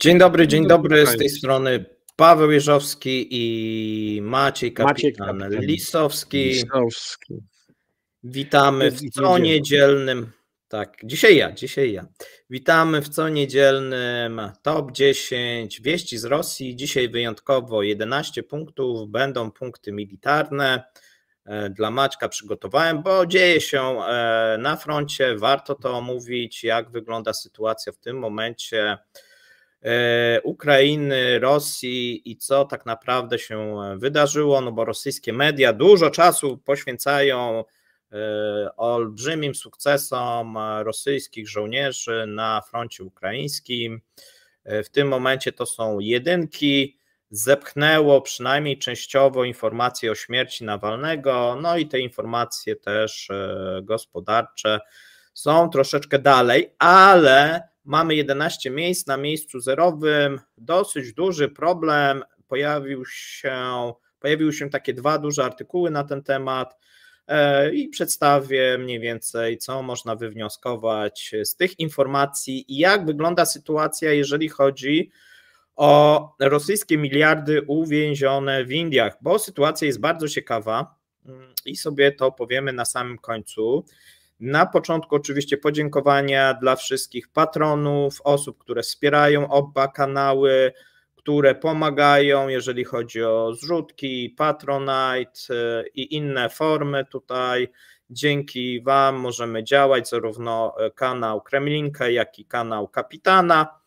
Dzień dobry, z tej strony Paweł Jeżowski i Maciej Kapitan Lisowski. Witamy w co niedzielnym, dzisiaj ja. Witamy w co niedzielnym Top 10 wieści z Rosji. Dzisiaj wyjątkowo 11 punktów, będą punkty militarne. Dla Maćka przygotowałem, bo dzieje się na froncie, warto to omówić, jak wygląda sytuacja w tym momencie Ukrainy, Rosji i co tak naprawdę się wydarzyło, no bo rosyjskie media dużo czasu poświęcają olbrzymim sukcesom rosyjskich żołnierzy na froncie ukraińskim. W tym momencie to są jedynki, zepchnęło przynajmniej częściowo informacje o śmierci Nawalnego, no i te informacje też gospodarcze są troszeczkę dalej, ale mamy 11 miejsc na miejscu zerowym, dosyć duży problem, pojawiły się takie dwa duże artykuły na ten temat i przedstawię mniej więcej, co można wywnioskować z tych informacji i jak wygląda sytuacja, jeżeli chodzi o rosyjskie miliardy uwięzione w Indiach, bo sytuacja jest bardzo ciekawa i sobie to powiemy na samym końcu. Na początku oczywiście podziękowania dla wszystkich patronów, osób, które wspierają oba kanały, które pomagają, jeżeli chodzi o zrzutki, Patronite i inne formy tutaj. Dzięki Wam możemy działać, zarówno kanał Kremlinka, jak i kanał Kapitana.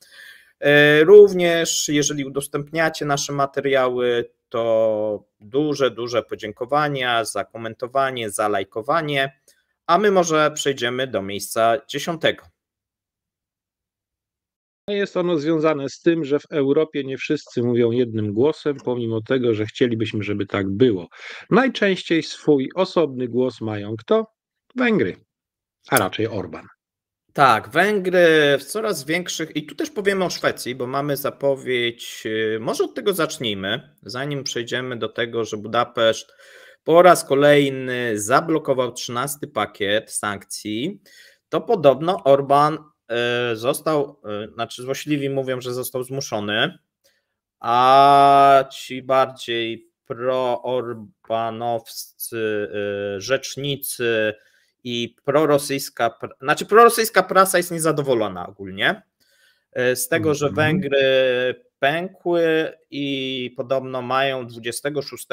Również jeżeli udostępniacie nasze materiały, to duże podziękowania za komentowanie, za lajkowanie, a my może przejdziemy do miejsca 10. Jest ono związane z tym, że w Europie nie wszyscy mówią jednym głosem, pomimo tego, że chcielibyśmy, żeby tak było. Najczęściej swój osobny głos mają kto? Węgry, a raczej Orbán. Tak, Węgry w coraz większych, i tu też powiemy o Szwecji, bo mamy zapowiedź, może od tego zacznijmy, zanim przejdziemy do tego, że Budapeszt po raz kolejny zablokował 13 pakiet sankcji, to podobno Orbán został, znaczy złośliwi mówią, że został zmuszony, a ci bardziej pro-orbanowscy rzecznicy i prorosyjska prasa jest niezadowolona ogólnie z tego, że Węgry pękły i podobno mają 26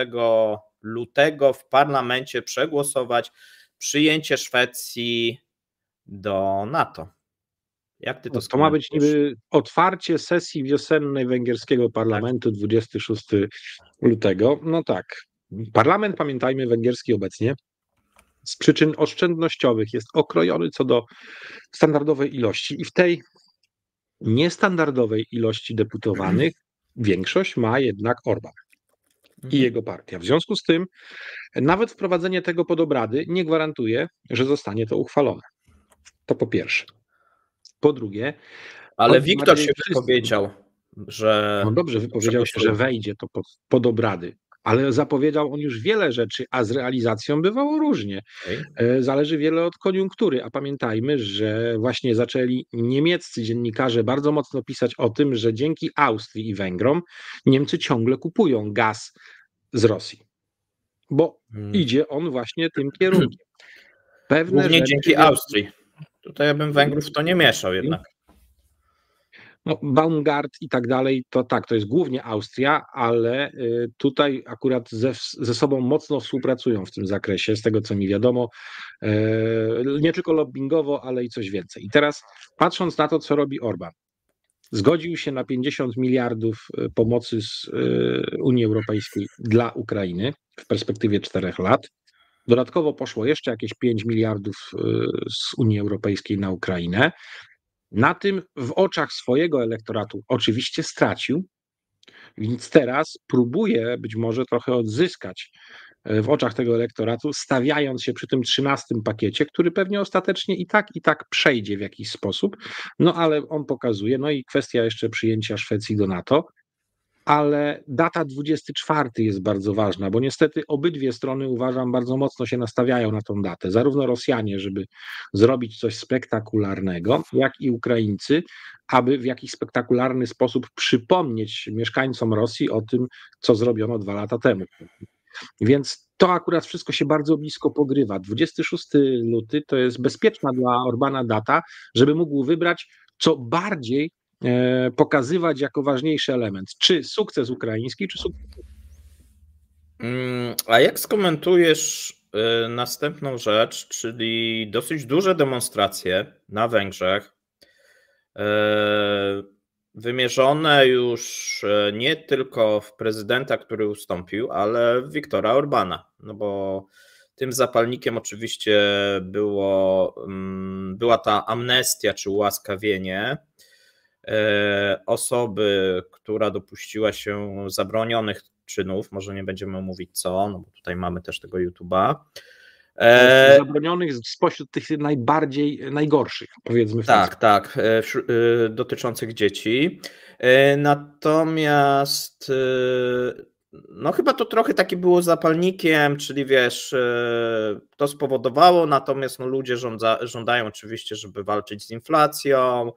lutego w parlamencie przegłosować przyjęcie Szwecji do NATO. Jak ty to ma być niby otwarcie sesji wiosennej węgierskiego parlamentu 26 lutego. No tak, parlament, pamiętajmy, węgierski obecnie z przyczyn oszczędnościowych jest okrojony co do standardowej ilości i w tej niestandardowej ilości deputowanych większość ma jednak Orbán i jego partia. W związku z tym nawet wprowadzenie tego pod obrady nie gwarantuje, że zostanie to uchwalone. To po pierwsze. Po drugie... Ale Wiktor się wypowiedział, że... No dobrze, wypowiedział się, że wejdzie to pod obrady, ale zapowiedział on już wiele rzeczy, a z realizacją bywało różnie. Zależy wiele od koniunktury, a pamiętajmy, że właśnie zaczęli niemieccy dziennikarze bardzo mocno pisać o tym, że dzięki Austrii i Węgrom Niemcy ciągle kupują gaz z Rosji, bo idzie on właśnie tym kierunkiem. Głównie dzięki Austrii. Tutaj ja bym Węgrów w to nie mieszał jednak. No, Baumgart i tak dalej, to tak, to jest głównie Austria, ale tutaj akurat ze sobą mocno współpracują w tym zakresie, z tego co mi wiadomo, nie tylko lobbingowo, ale i coś więcej. I teraz patrząc na to, co robi Orbán, zgodził się na 50 miliardów pomocy z Unii Europejskiej dla Ukrainy w perspektywie 4 lat. Dodatkowo poszło jeszcze jakieś 5 miliardów z Unii Europejskiej na Ukrainę. Na tym w oczach swojego elektoratu oczywiście stracił, więc teraz próbuje być może trochę odzyskać w oczach tego elektoratu, stawiając się przy tym 13 pakiecie, który pewnie ostatecznie i tak przejdzie w jakiś sposób, no ale on pokazuje, no i kwestia jeszcze przyjęcia Szwecji do NATO, ale data 24 jest bardzo ważna, bo niestety obydwie strony, uważam, bardzo mocno się nastawiają na tą datę. Zarówno Rosjanie, żeby zrobić coś spektakularnego, jak i Ukraińcy, aby w jakiś spektakularny sposób przypomnieć mieszkańcom Rosji o tym, co zrobiono 2 lata temu. Więc to akurat wszystko się bardzo blisko pogrywa. 26 luty to jest bezpieczna dla Orbana data, żeby mógł wybrać, co bardziej pokazywać jako ważniejszy element. Czy sukces ukraiński, czy sukces. A jak skomentujesz następną rzecz, czyli dosyć duże demonstracje na Węgrzech, wymierzone już nie tylko w prezydenta, który ustąpił, ale w Viktora Orbana, no bo tym zapalnikiem oczywiście była ta amnestia czy ułaskawienie osoby, która dopuściła się zabronionych czynów, może nie będziemy mówić co, no bo tutaj mamy też tego YouTube'a. Zabronionych spośród tych najgorszych, powiedzmy w ten sposób. Tak, dotyczących dzieci. Natomiast no chyba to trochę takie było zapalnikiem, czyli wiesz, to spowodowało, natomiast no ludzie żądają oczywiście, żeby walczyć z inflacją.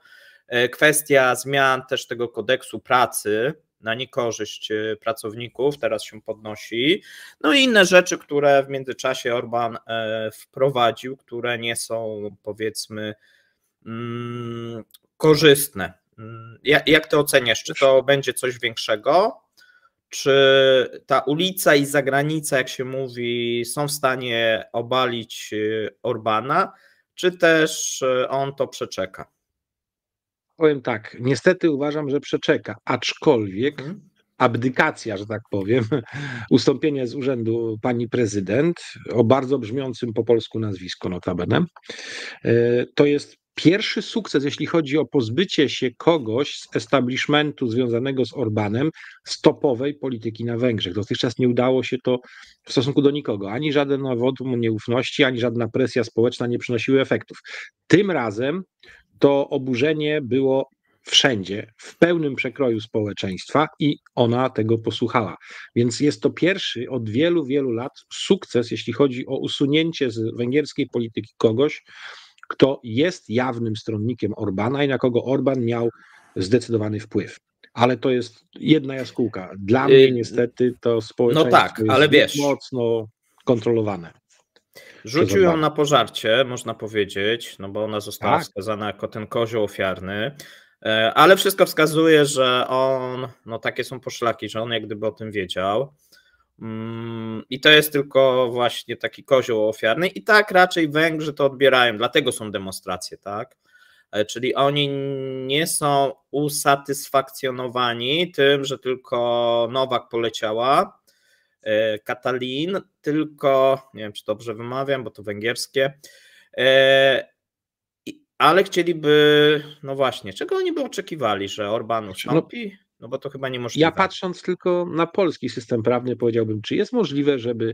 Kwestia zmian też tego kodeksu pracy na niekorzyść pracowników teraz się podnosi. No i inne rzeczy, które w międzyczasie Orbán wprowadził, które nie są, powiedzmy, korzystne. Jak ty oceniasz? Czy to będzie coś większego? Czy ta ulica i zagranica, jak się mówi, są w stanie obalić Orbána, czy też on to przeczeka? Powiem tak, niestety uważam, że przeczeka, aczkolwiek abdykacja, że tak powiem, ustąpienie z urzędu pani prezydent, o bardzo brzmiącym po polsku nazwisku notabene, to jest pierwszy sukces, jeśli chodzi o pozbycie się kogoś z establishmentu związanego z Orbánem, z topowej polityki na Węgrzech. Dotychczas nie udało się to w stosunku do nikogo. Ani żaden wotum nieufności, ani żadna presja społeczna nie przynosiły efektów. Tym razem to oburzenie było wszędzie, w pełnym przekroju społeczeństwa i ona tego posłuchała. Więc jest to pierwszy od wielu, wielu lat sukces, jeśli chodzi o usunięcie z węgierskiej polityki kogoś, kto jest jawnym stronnikiem Orbána i na kogo Orbán miał zdecydowany wpływ. Ale to jest jedna jaskółka. Dla mnie niestety to społeczeństwo ale jest mocno kontrolowane. Rzucił ją na pożarcie, można powiedzieć, no bo ona została wskazana jako ten kozioł ofiarny, ale wszystko wskazuje, że on, no takie są poszlaki, że on jak gdyby o tym wiedział. I to jest tylko właśnie taki kozioł ofiarny i tak raczej Węgrzy to odbierają, dlatego są demonstracje, tak? Czyli oni nie są usatysfakcjonowani tym, że tylko Nowak poleciała, Katalin, tylko, nie wiem czy dobrze wymawiam, bo to węgierskie, ale chcieliby, no właśnie, czego oni by oczekiwali, że Orbán ustąpi? No bo to chyba niemożliwe. Ja patrząc tylko na polski system prawny powiedziałbym, czy jest możliwe, żeby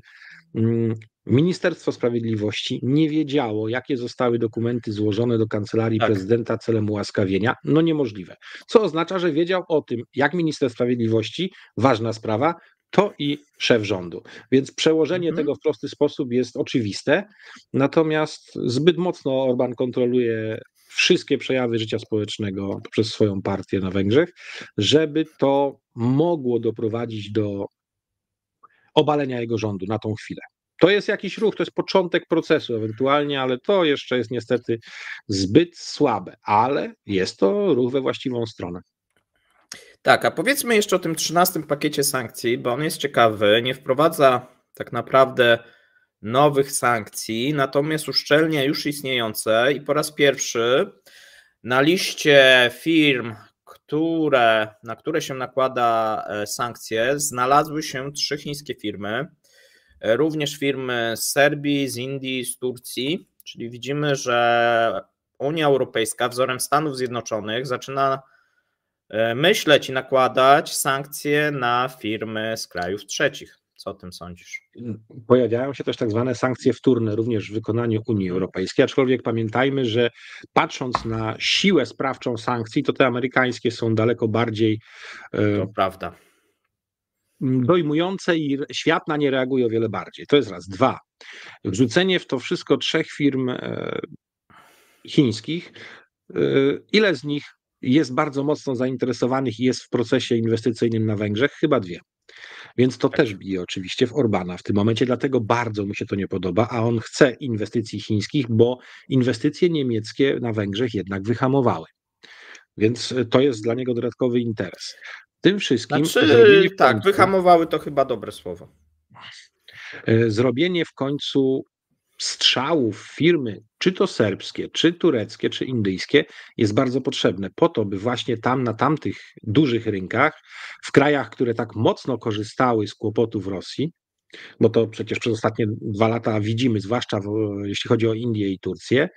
Ministerstwo Sprawiedliwości nie wiedziało, jakie zostały dokumenty złożone do Kancelarii Prezydenta celem ułaskawienia? No niemożliwe. Co oznacza, że wiedział o tym, jak minister sprawiedliwości, ważna sprawa, to i szef rządu. Więc przełożenie tego w prosty sposób jest oczywiste, natomiast zbyt mocno Orbán kontroluje wszystkie przejawy życia społecznego przez swoją partię na Węgrzech, żeby to mogło doprowadzić do obalenia jego rządu na tą chwilę. To jest jakiś ruch, to jest początek procesu ewentualnie, ale to jeszcze jest niestety zbyt słabe, ale jest to ruch we właściwą stronę. Tak, a powiedzmy jeszcze o tym 13 pakiecie sankcji, bo on jest ciekawy, nie wprowadza tak naprawdę nowych sankcji, natomiast uszczelnia już istniejące i po raz pierwszy na liście firm, na które się nakłada sankcje, znalazły się 3 chińskie firmy, również firmy z Serbii, z Indii, z Turcji, czyli widzimy, że Unia Europejska wzorem Stanów Zjednoczonych zaczyna myśleć i nakładać sankcje na firmy z krajów trzecich. Co o tym sądzisz? Pojawiają się też tak zwane sankcje wtórne również w wykonaniu Unii Europejskiej, aczkolwiek pamiętajmy, że patrząc na siłę sprawczą sankcji, to te amerykańskie są daleko bardziej to prawda. dojmujące i świat na nie reaguje o wiele bardziej. To jest raz. Dwa, wrzucenie w to wszystko 3 firm chińskich, ile z nich jest bardzo mocno zainteresowanych i jest w procesie inwestycyjnym na Węgrzech? Chyba 2. Więc to też bije oczywiście w Orbana w tym momencie, dlatego bardzo mu się to nie podoba, a on chce inwestycji chińskich, bo inwestycje niemieckie na Węgrzech jednak wyhamowały. Więc to jest dla niego dodatkowy interes. Tym wszystkim zrobienie w tak, końcu, wyhamowały to chyba dobre słowo. Zrobienie w końcu strzałów w firmy, czy to serbskie, czy tureckie, czy indyjskie, jest bardzo potrzebne po to, by właśnie tam, na tamtych dużych rynkach, w krajach, które tak mocno korzystały z kłopotów Rosji, bo to przecież przez ostatnie 2 lata widzimy, zwłaszcza jeśli chodzi o Indię i Turcję,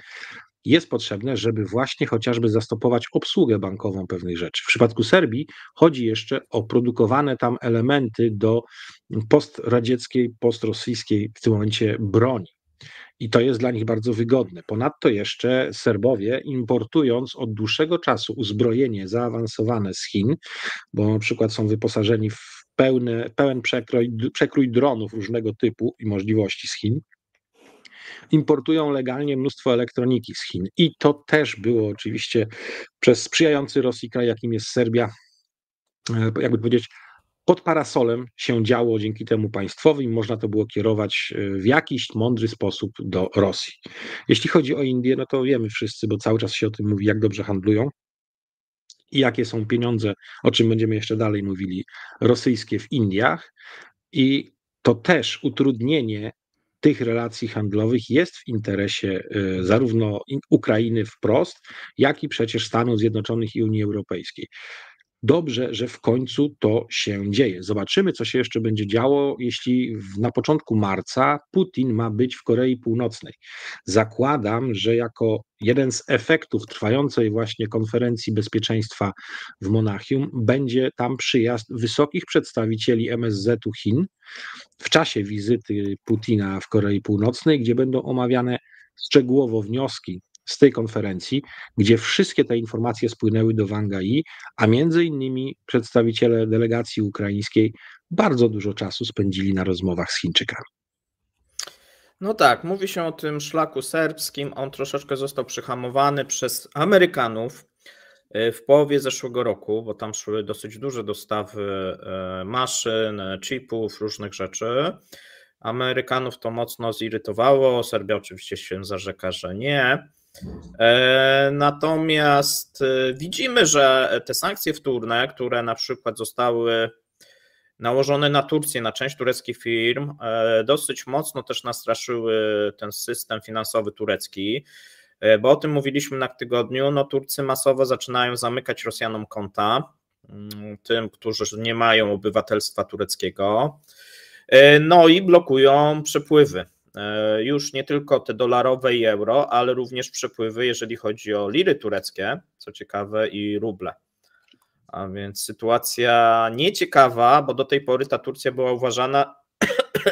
jest potrzebne, żeby właśnie chociażby zastopować obsługę bankową pewnych rzeczy. W przypadku Serbii chodzi jeszcze o produkowane tam elementy do postradzieckiej, postrosyjskiej w tym momencie broni. I to jest dla nich bardzo wygodne. Ponadto jeszcze Serbowie, importując od dłuższego czasu uzbrojenie zaawansowane z Chin, bo na przykład są wyposażeni w pełen przekrój dronów różnego typu i możliwości z Chin, importują legalnie mnóstwo elektroniki z Chin. I to też było oczywiście przez sprzyjający Rosji kraj, jakim jest Serbia, jakby powiedzieć, pod parasolem się działo dzięki temu państwowym, można to było kierować w jakiś mądry sposób do Rosji. Jeśli chodzi o Indię, no to wiemy wszyscy, bo cały czas się o tym mówi, jak dobrze handlują i jakie są pieniądze, o czym będziemy jeszcze dalej mówili, rosyjskie w Indiach. I to też utrudnienie tych relacji handlowych jest w interesie zarówno Ukrainy wprost, jak i przecież Stanów Zjednoczonych i Unii Europejskiej. Dobrze, że w końcu to się dzieje. Zobaczymy, co się jeszcze będzie działo, jeśli na początku marca Putin ma być w Korei Północnej. Zakładam, że jako jeden z efektów trwającej właśnie konferencji bezpieczeństwa w Monachium będzie tam przyjazd wysokich przedstawicieli MSZ-u Chin w czasie wizyty Putina w Korei Północnej, gdzie będą omawiane szczegółowo wnioski z tej konferencji, gdzie wszystkie te informacje spłynęły do Wanga Yi, a między innymi przedstawiciele delegacji ukraińskiej bardzo dużo czasu spędzili na rozmowach z Chińczykami. No tak, mówi się o tym szlaku serbskim, on troszeczkę został przyhamowany przez Amerykanów w połowie zeszłego roku, bo tam szły dosyć duże dostawy maszyn, chipów, różnych rzeczy. Amerykanów to mocno zirytowało, Serbia oczywiście się zarzeka, że nie. Natomiast widzimy, że te sankcje wtórne, które na przykład zostały nałożone na Turcję, na część tureckich firm, dosyć mocno też nastraszyły ten system finansowy turecki, bo o tym mówiliśmy na tygodniu, no Turcy masowo zaczynają zamykać Rosjanom konta, tym, którzy nie mają obywatelstwa tureckiego, no i blokują przepływy. Już nie tylko te dolarowe i euro, ale również przepływy, jeżeli chodzi o liry tureckie, co ciekawe, i ruble. A więc sytuacja nieciekawa, bo do tej pory ta Turcja była uważana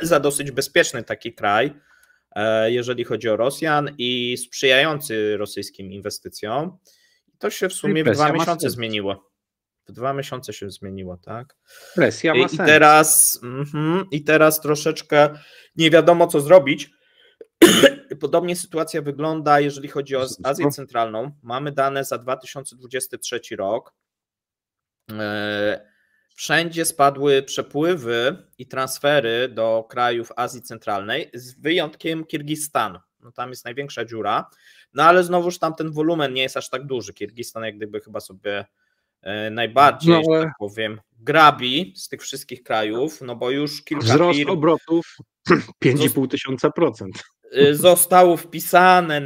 za dosyć bezpieczny taki kraj, jeżeli chodzi o Rosjan i sprzyjający rosyjskim inwestycjom. To się w sumie w 2 miesiące zmieniło. W 2 miesiące się zmieniło, tak? Presja ma sens. I teraz troszeczkę nie wiadomo, co zrobić. Podobnie sytuacja wygląda, jeżeli chodzi o Azję Centralną. Mamy dane za 2023 rok. Wszędzie spadły przepływy i transfery do krajów Azji Centralnej, z wyjątkiem Kirgistanu. No tam jest największa dziura, no ale znowuż tam ten wolumen nie jest aż tak duży. Kirgistan jak gdyby chyba sobie najbardziej, że tak powiem, grabi z tych wszystkich krajów, no bo już kilka wzrost firm obrotów 5,5%. Zostało wpisane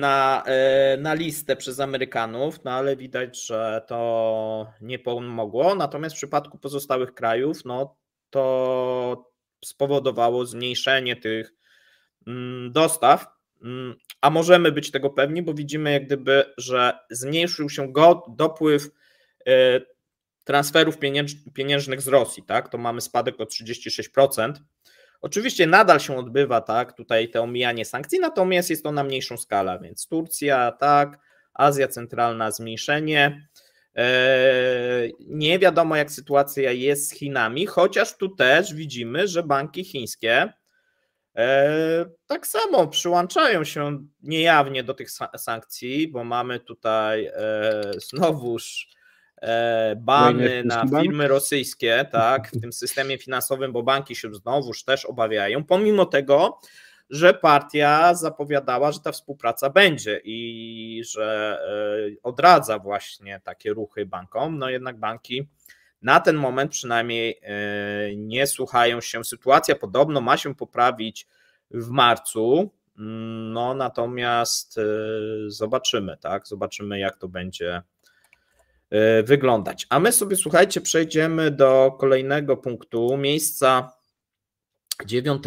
na listę przez Amerykanów, no ale widać, że to nie pomogło. Natomiast w przypadku pozostałych krajów, no to spowodowało zmniejszenie tych dostaw, a możemy być tego pewni, bo widzimy jak gdyby, że zmniejszył się dopływ transferów pieniężnych z Rosji, tak? To mamy spadek o 36%. Oczywiście nadal się odbywa, tak, tutaj to omijanie sankcji, natomiast jest to na mniejszą skalę, więc Turcja, tak, Azja Centralna zmniejszenie, Nie wiadomo, jak sytuacja jest z Chinami, chociaż tu też widzimy, że banki chińskie tak samo przyłączają się niejawnie do tych sankcji, bo mamy tutaj znowuż bany na firmy rosyjskie, tak, w tym systemie finansowym, bo banki się znowuż też obawiają, pomimo tego, że partia zapowiadała, że ta współpraca będzie i że odradza właśnie takie ruchy bankom, no jednak banki na ten moment przynajmniej nie słuchają się. Sytuacja podobno ma się poprawić w marcu, no natomiast zobaczymy, tak, zobaczymy jak to będzie wyglądać. A my sobie, słuchajcie, przejdziemy do kolejnego punktu, miejsca 9.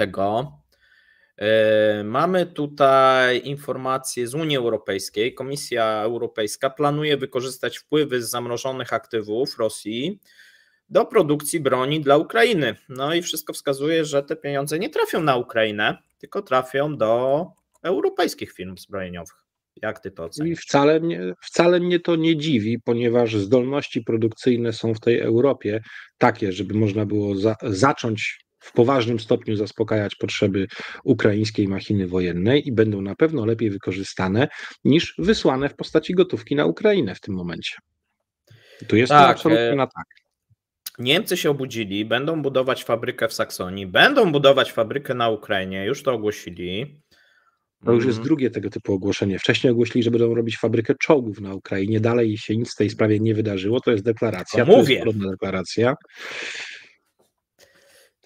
Mamy tutaj informacje z Unii Europejskiej. Komisja Europejska planuje wykorzystać wpływy z zamrożonych aktywów Rosji do produkcji broni dla Ukrainy. No i wszystko wskazuje, że te pieniądze nie trafią na Ukrainę, tylko trafią do europejskich firm zbrojeniowych. Jak ty to oceniasz? I wcale mnie to nie dziwi, ponieważ zdolności produkcyjne są w tej Europie takie, żeby można było zacząć w poważnym stopniu zaspokajać potrzeby ukraińskiej machiny wojennej i będą na pewno lepiej wykorzystane niż wysłane w postaci gotówki na Ukrainę w tym momencie. Tu jestem absolutnie na tak. Niemcy się obudzili, będą budować fabrykę w Saksonii, będą budować fabrykę na Ukrainie, już to ogłosili. To już jest drugie tego typu ogłoszenie. Wcześniej ogłosili, że będą robić fabrykę czołgów na Ukrainie. Dalej się nic w tej sprawie nie wydarzyło. To jest deklaracja. To jest podobna deklaracja.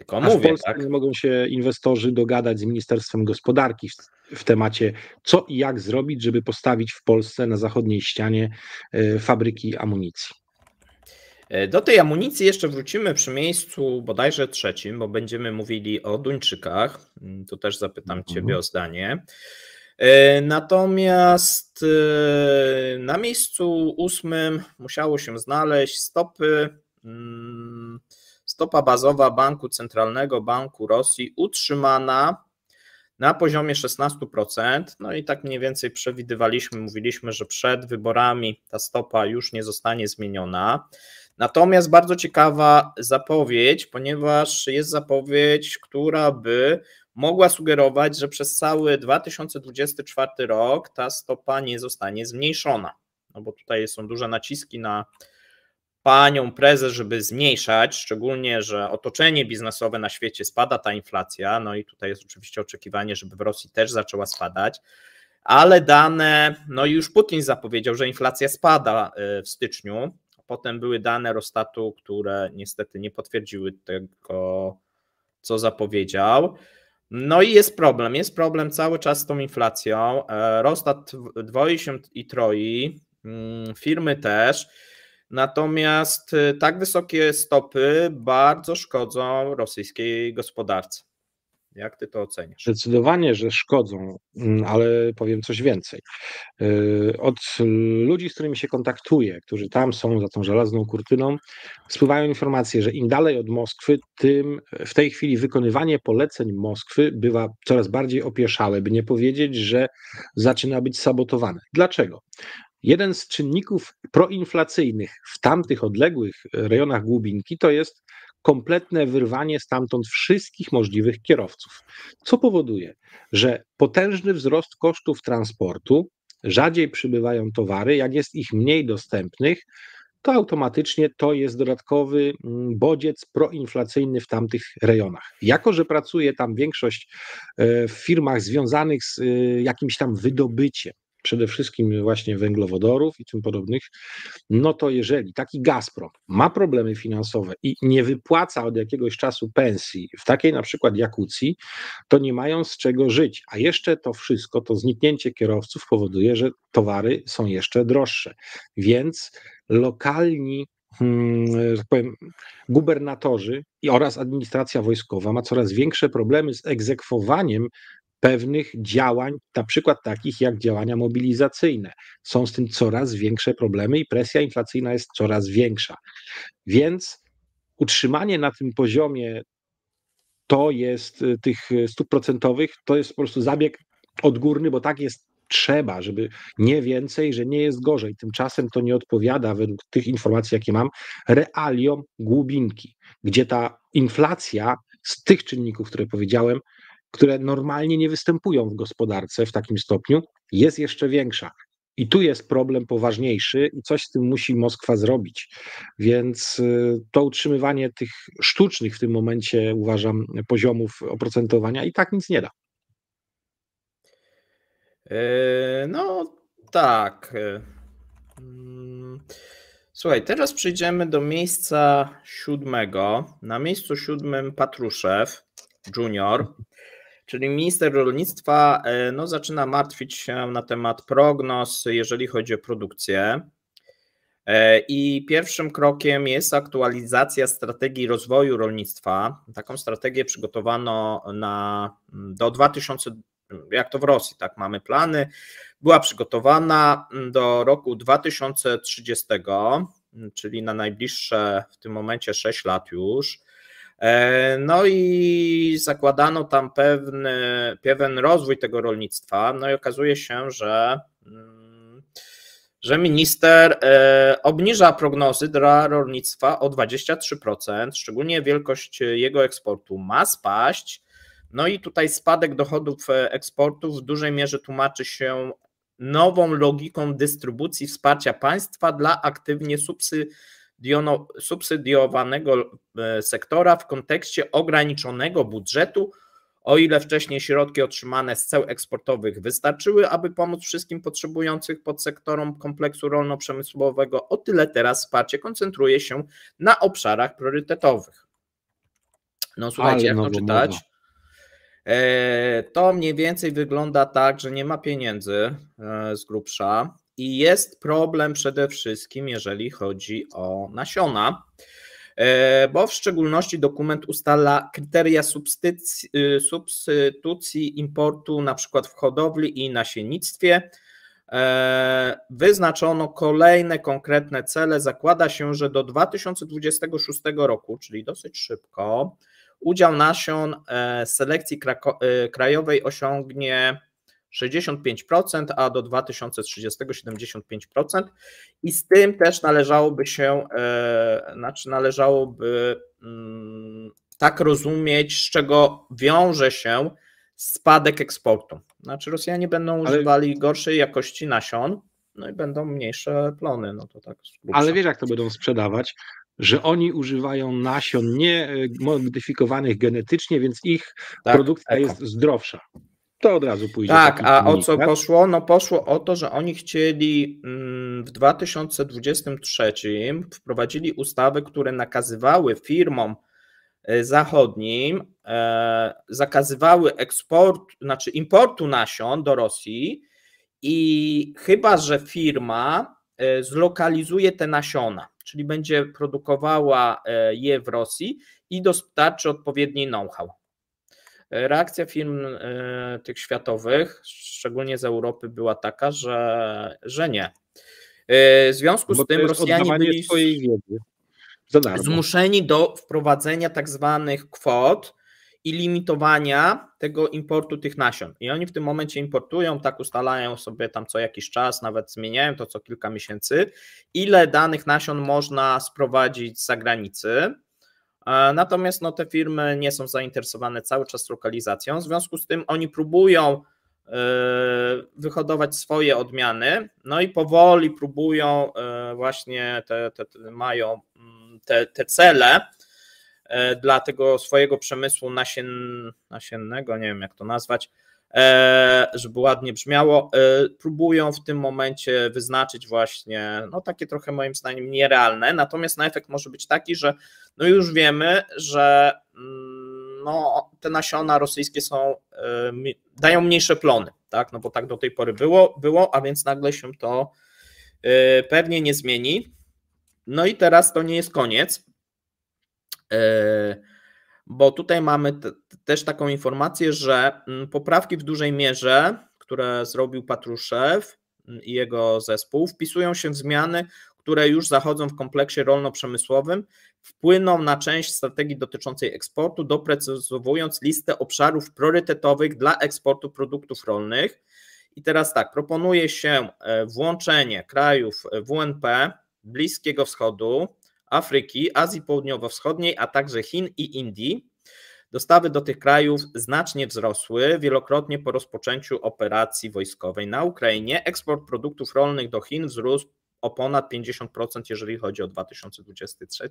A w Polsce tak? Nie mogą się inwestorzy dogadać z Ministerstwem Gospodarki w temacie, co i jak zrobić, żeby postawić w Polsce na zachodniej ścianie fabryki amunicji. Do tej amunicji jeszcze wrócimy przy miejscu bodajże 3, bo będziemy mówili o Duńczykach. Tu też zapytam Ciebie o zdanie. Natomiast na miejscu 8 musiało się znaleźć stopa bazowa Banku Centralnego Banku Rosji utrzymana na poziomie 16%. No i tak mniej więcej przewidywaliśmy, mówiliśmy, że przed wyborami ta stopa już nie zostanie zmieniona. Natomiast bardzo ciekawa zapowiedź, ponieważ jest zapowiedź, która by mogła sugerować, że przez cały 2024 rok ta stopa nie zostanie zmniejszona. No bo tutaj są duże naciski na panią prezes, żeby zmniejszać, szczególnie, że otoczenie biznesowe na świecie spada ta inflacja, no i tutaj jest oczywiście oczekiwanie, żeby w Rosji też zaczęła spadać, ale dane, no i już Putin zapowiedział, że inflacja spada w styczniu. Potem były dane Rostatu, które niestety nie potwierdziły tego, co zapowiedział. No i jest problem cały czas z tą inflacją. Rostat dwoi się i troi, firmy też. Natomiast tak wysokie stopy bardzo szkodzą rosyjskiej gospodarce. Jak ty to oceniasz? Zdecydowanie, że szkodzą, ale powiem coś więcej. Od ludzi, z którymi się kontaktuję, którzy tam są za tą żelazną kurtyną, spływają informacje, że im dalej od Moskwy, tym w tej chwili wykonywanie poleceń Moskwy bywa coraz bardziej opieszałe, by nie powiedzieć, że zaczyna być sabotowane. Dlaczego? Jeden z czynników proinflacyjnych w tamtych odległych rejonach Głubinki to jest kompletne wyrwanie stamtąd wszystkich możliwych kierowców, co powoduje, że potężny wzrost kosztów transportu, rzadziej przybywają towary, jak jest ich mniej dostępnych, to automatycznie to jest dodatkowy bodziec proinflacyjny w tamtych rejonach. Jako że pracuje tam większość w firmach związanych z jakimś tam wydobyciem, przede wszystkim właśnie węglowodorów i tym podobnych, no to jeżeli taki Gazprom ma problemy finansowe i nie wypłaca od jakiegoś czasu pensji w takiej na przykład Jakucji, to nie mają z czego żyć, a jeszcze to wszystko, to zniknięcie kierowców powoduje, że towary są jeszcze droższe, więc lokalni że tak powiem, gubernatorzy oraz administracja wojskowa ma coraz większe problemy z egzekwowaniem pewnych działań, na przykład takich jak działania mobilizacyjne. Są z tym coraz większe problemy i presja inflacyjna jest coraz większa. Więc utrzymanie na tym poziomie to jest tych stóp procentowych, to jest po prostu zabieg odgórny, bo tak jest trzeba, żeby nie więcej, że nie jest gorzej. Tymczasem to nie odpowiada, według tych informacji, jakie mam, realiom głubinki, gdzie ta inflacja z tych czynników, które powiedziałem, które normalnie nie występują w gospodarce w takim stopniu, jest jeszcze większa. I tu jest problem poważniejszy i coś z tym musi Moskwa zrobić. Więc to utrzymywanie tych sztucznych w tym momencie, uważam, poziomów oprocentowania i tak nic nie da. No tak. Słuchaj, teraz przejdziemy do miejsca 7. Na miejscu 7 Patruszew Junior, czyli minister rolnictwa, no, zaczyna martwić się na temat prognoz, jeżeli chodzi o produkcję. I pierwszym krokiem jest aktualizacja strategii rozwoju rolnictwa. Taką strategię przygotowano do 2000, jak to w Rosji, tak, mamy plany. Była przygotowana do roku 2030, czyli na najbliższe w tym momencie 6 lat już. No i zakładano tam pewien rozwój tego rolnictwa. No i okazuje się, że minister obniża prognozy dla rolnictwa o 23%, szczególnie wielkość jego eksportu ma spaść. No i tutaj spadek dochodów eksportu w dużej mierze tłumaczy się nową logiką dystrybucji wsparcia państwa dla aktywnie subsydiowanego sektora w kontekście ograniczonego budżetu. O ile wcześniej środki otrzymane z ceł eksportowych wystarczyły, aby pomóc wszystkim potrzebującym podsektorom kompleksu rolno-przemysłowego, o tyle teraz wsparcie koncentruje się na obszarach priorytetowych. No słuchajcie, jak to czytać? To mniej więcej wygląda tak, że nie ma pieniędzy z grubsza i jest problem przede wszystkim, jeżeli chodzi o nasiona, bo w szczególności dokument ustala kryteria substytucji importu, na przykład w hodowli i nasiennictwie. Wyznaczono kolejne konkretne cele. Zakłada się, że do 2026 roku, czyli dosyć szybko, udział nasion selekcji krajowej osiągnie 65%, a do 2030 75%. I z tym też należałoby tak rozumieć, z czego wiąże się spadek eksportu. Znaczy Rosjanie będą używali gorszej jakości nasion, no i będą mniejsze plony. No to tak. Ale wiesz, jak to będą sprzedawać? Że oni używają nasion nie modyfikowanych genetycznie, więc ich produkcja jest zdrowsza. To od razu pójdzie. Tak, a o co poszło? No poszło o to, że oni chcieli w 2023 wprowadzili ustawy, które nakazywały firmom zachodnim, zakazywały importu nasion do Rosji i chyba że firma zlokalizuje te nasiona, czyli będzie produkowała je w Rosji i dostarczy odpowiedni know-how. Reakcja firm tych światowych, szczególnie z Europy, była taka, że nie. W związku z tym Rosjanie byli swojej wiedzy zmuszeni do wprowadzenia tak zwanych kwot i limitowania tego importu tych nasion. I oni w tym momencie importują, tak ustalają sobie tam co jakiś czas, nawet zmieniają to co kilka miesięcy, ile danych nasion można sprowadzić z zagranicy. Natomiast no, te firmy nie są zainteresowane cały czas lokalizacją, w związku z tym oni próbują wyhodować swoje odmiany, no i powoli próbują właśnie mają te cele dla tego swojego przemysłu nasiennego, nie wiem jak to nazwać, żeby ładnie brzmiało, próbują w tym momencie wyznaczyć właśnie no takie trochę moim zdaniem nierealne, natomiast efekt może być taki, że no już wiemy, że no, te nasiona rosyjskie dają mniejsze plony, tak? No bo tak do tej pory było, a więc nagle się to pewnie nie zmieni. No i teraz to nie jest koniec, bo tutaj mamy też taką informację, że poprawki w dużej mierze, które zrobił Patruszew i jego zespół, wpisują się w zmiany, które już zachodzą w kompleksie rolno-przemysłowym, wpłyną na część strategii dotyczącej eksportu, doprecyzowując listę obszarów priorytetowych dla eksportu produktów rolnych I teraz tak, proponuje się włączenie krajów WNP, Bliskiego Wschodu, Afryki, Azji Południowo-Wschodniej, a także Chin i Indii. Dostawy do tych krajów znacznie wzrosły wielokrotnie po rozpoczęciu operacji wojskowej na Ukrainie. Eksport produktów rolnych do Chin wzrósł o ponad 50%, jeżeli chodzi o 2023.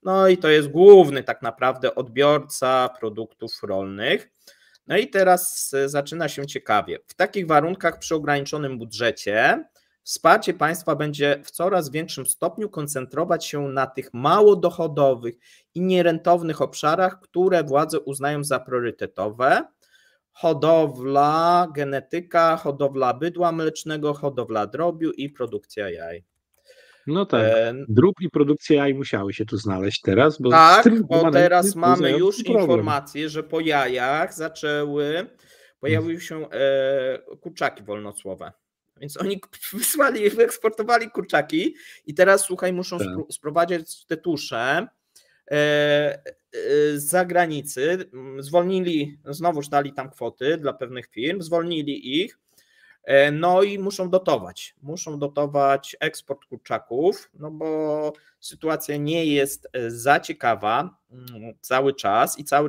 No i to jest główny tak naprawdę odbiorca produktów rolnych. No i teraz zaczyna się ciekawie. W takich warunkach przy ograniczonym budżecie wsparcie państwa będzie w coraz większym stopniu koncentrować się na tych mało dochodowych i nierentownych obszarach, które władze uznają za priorytetowe. Hodowla, genetyka, hodowla bydła mlecznego, hodowla drobiu i produkcja jaj. No tak, drób i produkcja jaj musiały się tu znaleźć teraz, bo tak, bo teraz mamy już informację, że po jajach pojawiły się kurczaki wolnocłowe. Więc oni wyeksportowali kurczaki i teraz, słuchaj, muszą sprowadzać te tusze z zagranicy. Zwolnili, znowuż dali tam kwoty dla pewnych firm, zwolnili ich. No i muszą dotować eksport kurczaków, no bo sytuacja nie jest za ciekawa cały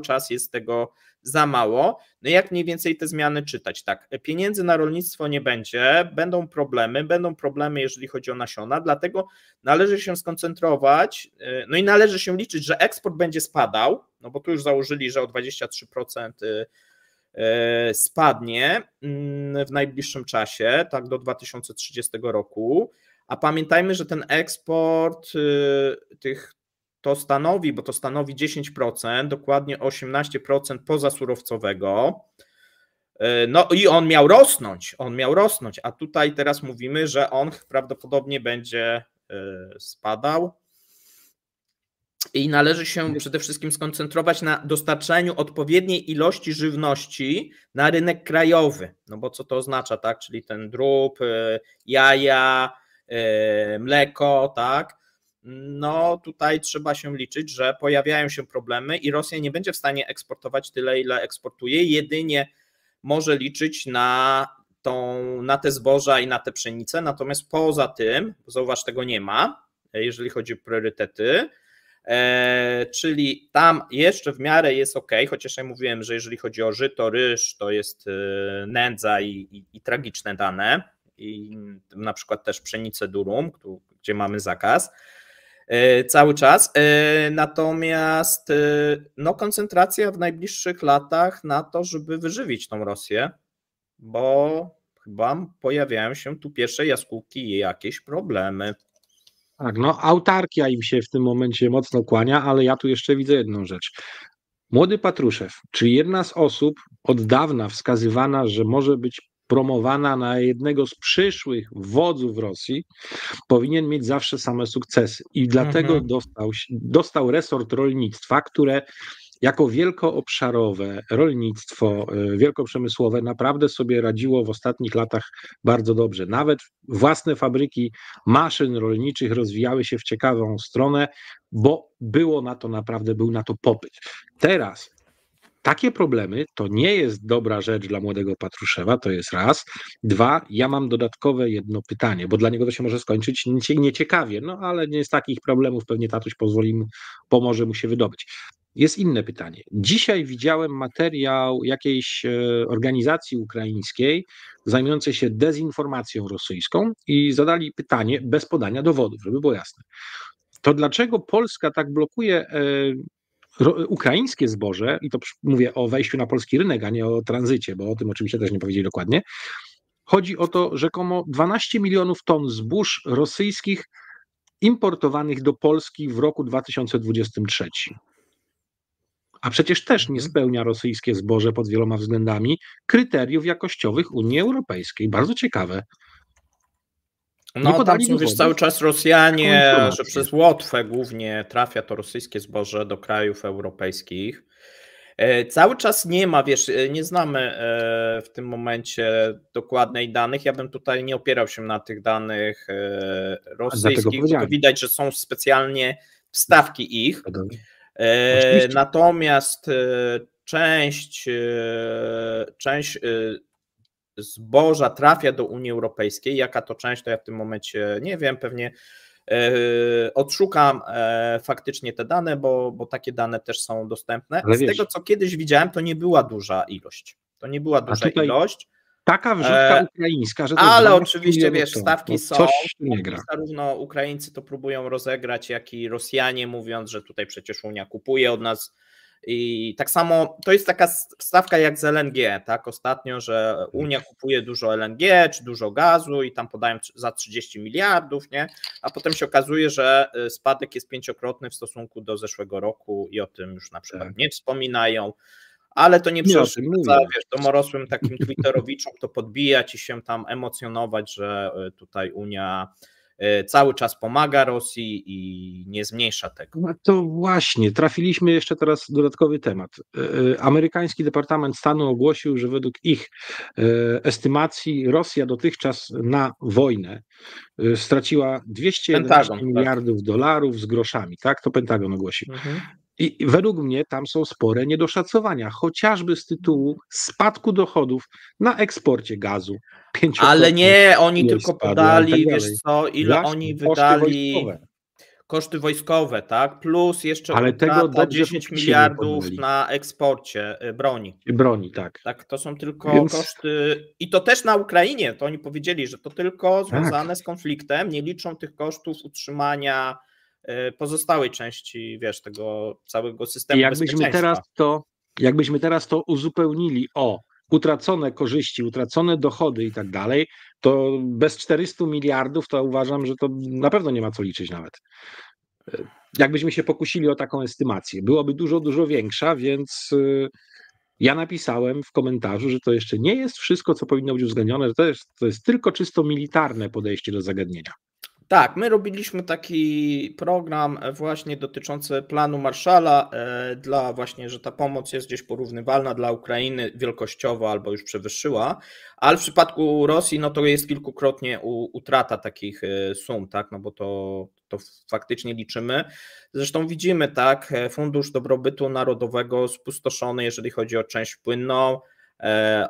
czas jest tego za mało. No jak mniej więcej te zmiany czytać? Tak, pieniędzy na rolnictwo nie będzie, będą problemy, jeżeli chodzi o nasiona, dlatego należy się skoncentrować, no i należy się liczyć, że eksport będzie spadał, no bo tu już założyli, że o 23% spadnie w najbliższym czasie, tak do 2030 roku, a pamiętajmy, że ten eksport to stanowi 10%, dokładnie 18% pozasurowcowego, no i on miał rosnąć, a tutaj teraz mówimy, że on prawdopodobnie będzie spadał. I należy się przede wszystkim skoncentrować na dostarczaniu odpowiedniej ilości żywności na rynek krajowy. No bo co to oznacza, tak? Czyli ten drób, jaja, mleko, tak? No tutaj trzeba się liczyć, że pojawiają się problemy i Rosja nie będzie w stanie eksportować tyle, ile eksportuje, jedynie może liczyć na te zboża i na te pszenice, natomiast poza tym, zauważ, tego nie ma, jeżeli chodzi o priorytety, czyli tam jeszcze w miarę jest ok, chociaż ja mówiłem, że jeżeli chodzi o żyto, ryż, to jest nędza i tragiczne dane, i na przykład też pszenicę durum, gdzie mamy zakaz cały czas, natomiast no, koncentracja w najbliższych latach na to, żeby wyżywić tą Rosję, bo chyba pojawiają się tu pierwsze jaskółki i jakieś problemy. Tak, no autarkia im się w tym momencie mocno kłania, ale ja tu jeszcze widzę jedną rzecz. Młody Patruszew, czyli jedna z osób od dawna wskazywana, że może być promowana na jednego z przyszłych wodzów Rosji, powinien mieć zawsze same sukcesy. I dlatego dostał resort rolnictwa, które jako wielkoobszarowe rolnictwo, wielkoprzemysłowe naprawdę sobie radziło w ostatnich latach bardzo dobrze. Nawet własne fabryki maszyn rolniczych rozwijały się w ciekawą stronę, bo był na to popyt. Teraz takie problemy to nie jest dobra rzecz dla młodego Patruszewa, to jest raz. Dwa, ja mam dodatkowe jedno pytanie, bo dla niego to się może skończyć nieciekawie, no ale nie z takich problemów pewnie tatuś pomoże mu się wydobyć. Jest inne pytanie. Dzisiaj widziałem materiał jakiejś organizacji ukraińskiej zajmującej się dezinformacją rosyjską i zadali pytanie bez podania dowodów, żeby było jasne. To dlaczego Polska tak blokuje ukraińskie zboże, i to mówię o wejściu na polski rynek, a nie o tranzycie, bo o tym oczywiście też nie powiedzieli dokładnie. Chodzi o to, rzekomo 12 milionów ton zbóż rosyjskich importowanych do Polski w roku 2023. A przecież też nie spełnia rosyjskie zboże pod wieloma względami kryteriów jakościowych Unii Europejskiej. Bardzo ciekawe. No tam są, wiesz, cały czas Rosjanie, że przez Łotwę głównie trafia to rosyjskie zboże do krajów europejskich. Cały czas nie ma, wiesz, nie znamy w tym momencie dokładnych danych. Ja bym tutaj nie opierał się na tych danych rosyjskich, bo to widać, że są specjalnie wstawki ich. Natomiast część zboża trafia do Unii Europejskiej, jaka to część, to ja w tym momencie nie wiem, pewnie odszukam faktycznie te dane, bo takie dane też są dostępne. Ale Z wiesz, tego, co kiedyś widziałem, to nie była duża ilość. To nie była duża ilość. Taka wrzutka ukraińska, że to ale jest oczywiście, wiesz, ton. stawki są, coś nie gra. Zarówno Ukraińcy to próbują rozegrać, jak i Rosjanie, mówiąc, że tutaj przecież Unia kupuje od nas. I tak samo to jest taka stawka jak z LNG, tak? Ostatnio, że Unia kupuje dużo LNG czy dużo gazu i tam podają za 30 miliardów, nie? A potem się okazuje, że spadek jest 5-krotny w stosunku do zeszłego roku i o tym już na przykład nie wspominają. Ale to nie przeszkadza, wiesz, domorosłym takim twitterowiczom to podbijać i się tam emocjonować, że tutaj Unia cały czas pomaga Rosji i nie zmniejsza tego. No to właśnie, trafiliśmy jeszcze teraz dodatkowy temat. Amerykański Departament Stanu ogłosił, że według ich estymacji Rosja dotychczas na wojnę straciła 211 miliardów dolarów z groszami, tak? To Pentagon ogłosił. I według mnie tam są spore niedoszacowania, chociażby z tytułu spadku dochodów na eksporcie gazu. Ale nie, oni tylko podali, wiesz co, ile właśnie, oni wydali koszty wojskowe, tak? Plus jeszcze ale tego 10 miliardów na eksporcie broni. Broni, tak. Tak, to są tylko koszty i to też na Ukrainie, to oni powiedzieli, że to tylko związane z konfliktem, nie liczą tych kosztów utrzymania pozostałej części, wiesz, tego całego systemu bezpieczeństwa. Jakbyśmy teraz to uzupełnili o utracone korzyści, utracone dochody i tak dalej, to bez 400 miliardów to uważam, że to na pewno nie ma co liczyć nawet. Jakbyśmy się pokusili o taką estymację, byłoby dużo, dużo większa, więc ja napisałem w komentarzu, że to jeszcze nie jest wszystko, co powinno być uwzględnione, że to jest tylko czysto militarne podejście do zagadnienia. Tak, my robiliśmy taki program właśnie dotyczący planu Marshalla dla właśnie, że ta pomoc jest gdzieś porównywalna dla Ukrainy wielkościowo albo już przewyższyła, ale w przypadku Rosji no to jest kilkukrotnie utrata takich sum, tak, no bo to faktycznie liczymy. Zresztą widzimy, tak, Fundusz Dobrobytu Narodowego spustoszony, jeżeli chodzi o część płynną.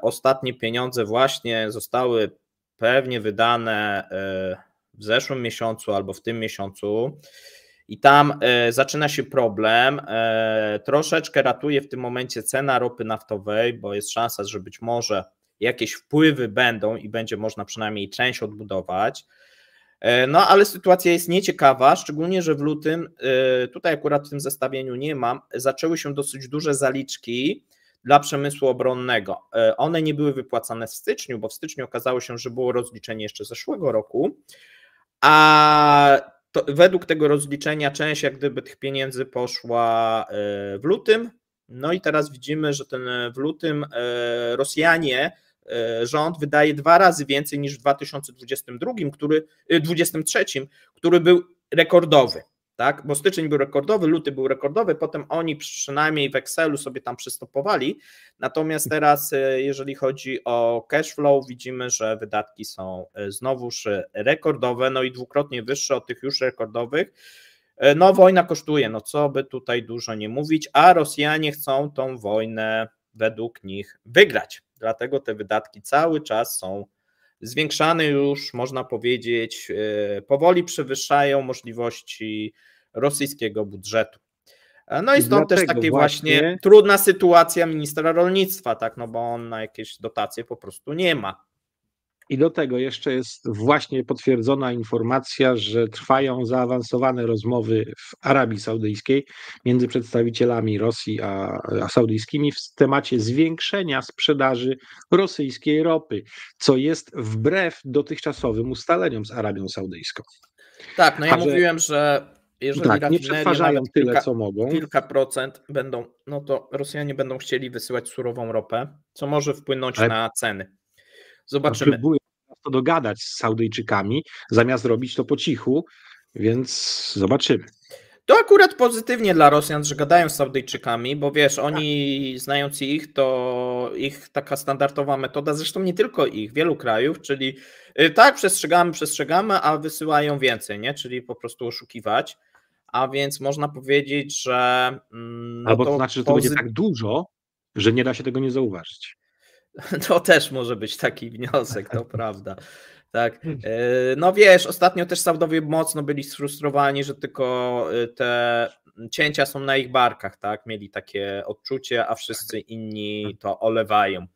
Ostatnie pieniądze właśnie zostały pewnie wydane w zeszłym miesiącu albo w tym miesiącu i tam zaczyna się problem, troszeczkę ratuje w tym momencie cena ropy naftowej, bo jest szansa, że być może jakieś wpływy będą i będzie można przynajmniej część odbudować, no ale sytuacja jest nieciekawa, szczególnie, że w lutym, tutaj akurat w tym zestawieniu nie mam, zaczęły się dosyć duże zaliczki dla przemysłu obronnego. One nie były wypłacane w styczniu, bo w styczniu okazało się, że było rozliczenie jeszcze zeszłego roku, a według tego rozliczenia część jak gdyby tych pieniędzy poszła w lutym, no i teraz widzimy, że w lutym Rosjanie, rząd wydaje 2 razy więcej niż w 2023, który był rekordowy. Tak, bo styczeń był rekordowy, luty był rekordowy, potem oni przynajmniej w Excelu sobie tam przystopowali, natomiast teraz jeżeli chodzi o cash flow widzimy, że wydatki są znowuż rekordowe, no i dwukrotnie wyższe od tych już rekordowych. No wojna kosztuje, no co by tutaj dużo nie mówić, a Rosjanie chcą tą wojnę według nich wygrać, dlatego te wydatki cały czas są zwiększane już, można powiedzieć, powoli przewyższają możliwości rosyjskiego budżetu. No i stąd też takie właśnie trudna sytuacja ministra rolnictwa, tak, no bo on na jakieś dotacje po prostu nie ma. I do tego jeszcze jest właśnie potwierdzona informacja, że trwają zaawansowane rozmowy w Arabii Saudyjskiej między przedstawicielami Rosji a saudyjskimi w temacie zwiększenia sprzedaży rosyjskiej ropy, co jest wbrew dotychczasowym ustaleniom z Arabią Saudyjską. Tak, no ja mówiłem, że jeżeli nie przetwarzają tyle, co mogą, kilka procent będą, no to Rosjanie będą chcieli wysyłać surową ropę, co może wpłynąć na ceny. Zobaczymy. Próbują to dogadać z Saudyjczykami, zamiast robić to po cichu, więc zobaczymy. To akurat pozytywnie dla Rosjan, że gadają z Saudyjczykami, bo wiesz, oni znając ich, to ich taka standardowa metoda, zresztą nie tylko ich, wielu krajów, czyli tak, przestrzegamy, a wysyłają więcej, nie? Czyli po prostu oszukiwać, a więc można powiedzieć, że... Albo to znaczy, że to będzie tak dużo, że nie da się tego nie zauważyć. To też może być taki wniosek, to prawda. Tak. No wiesz, ostatnio też Saudowie mocno byli sfrustrowani, że tylko te cięcia są na ich barkach, tak? Mieli takie odczucie, a wszyscy inni to olewają.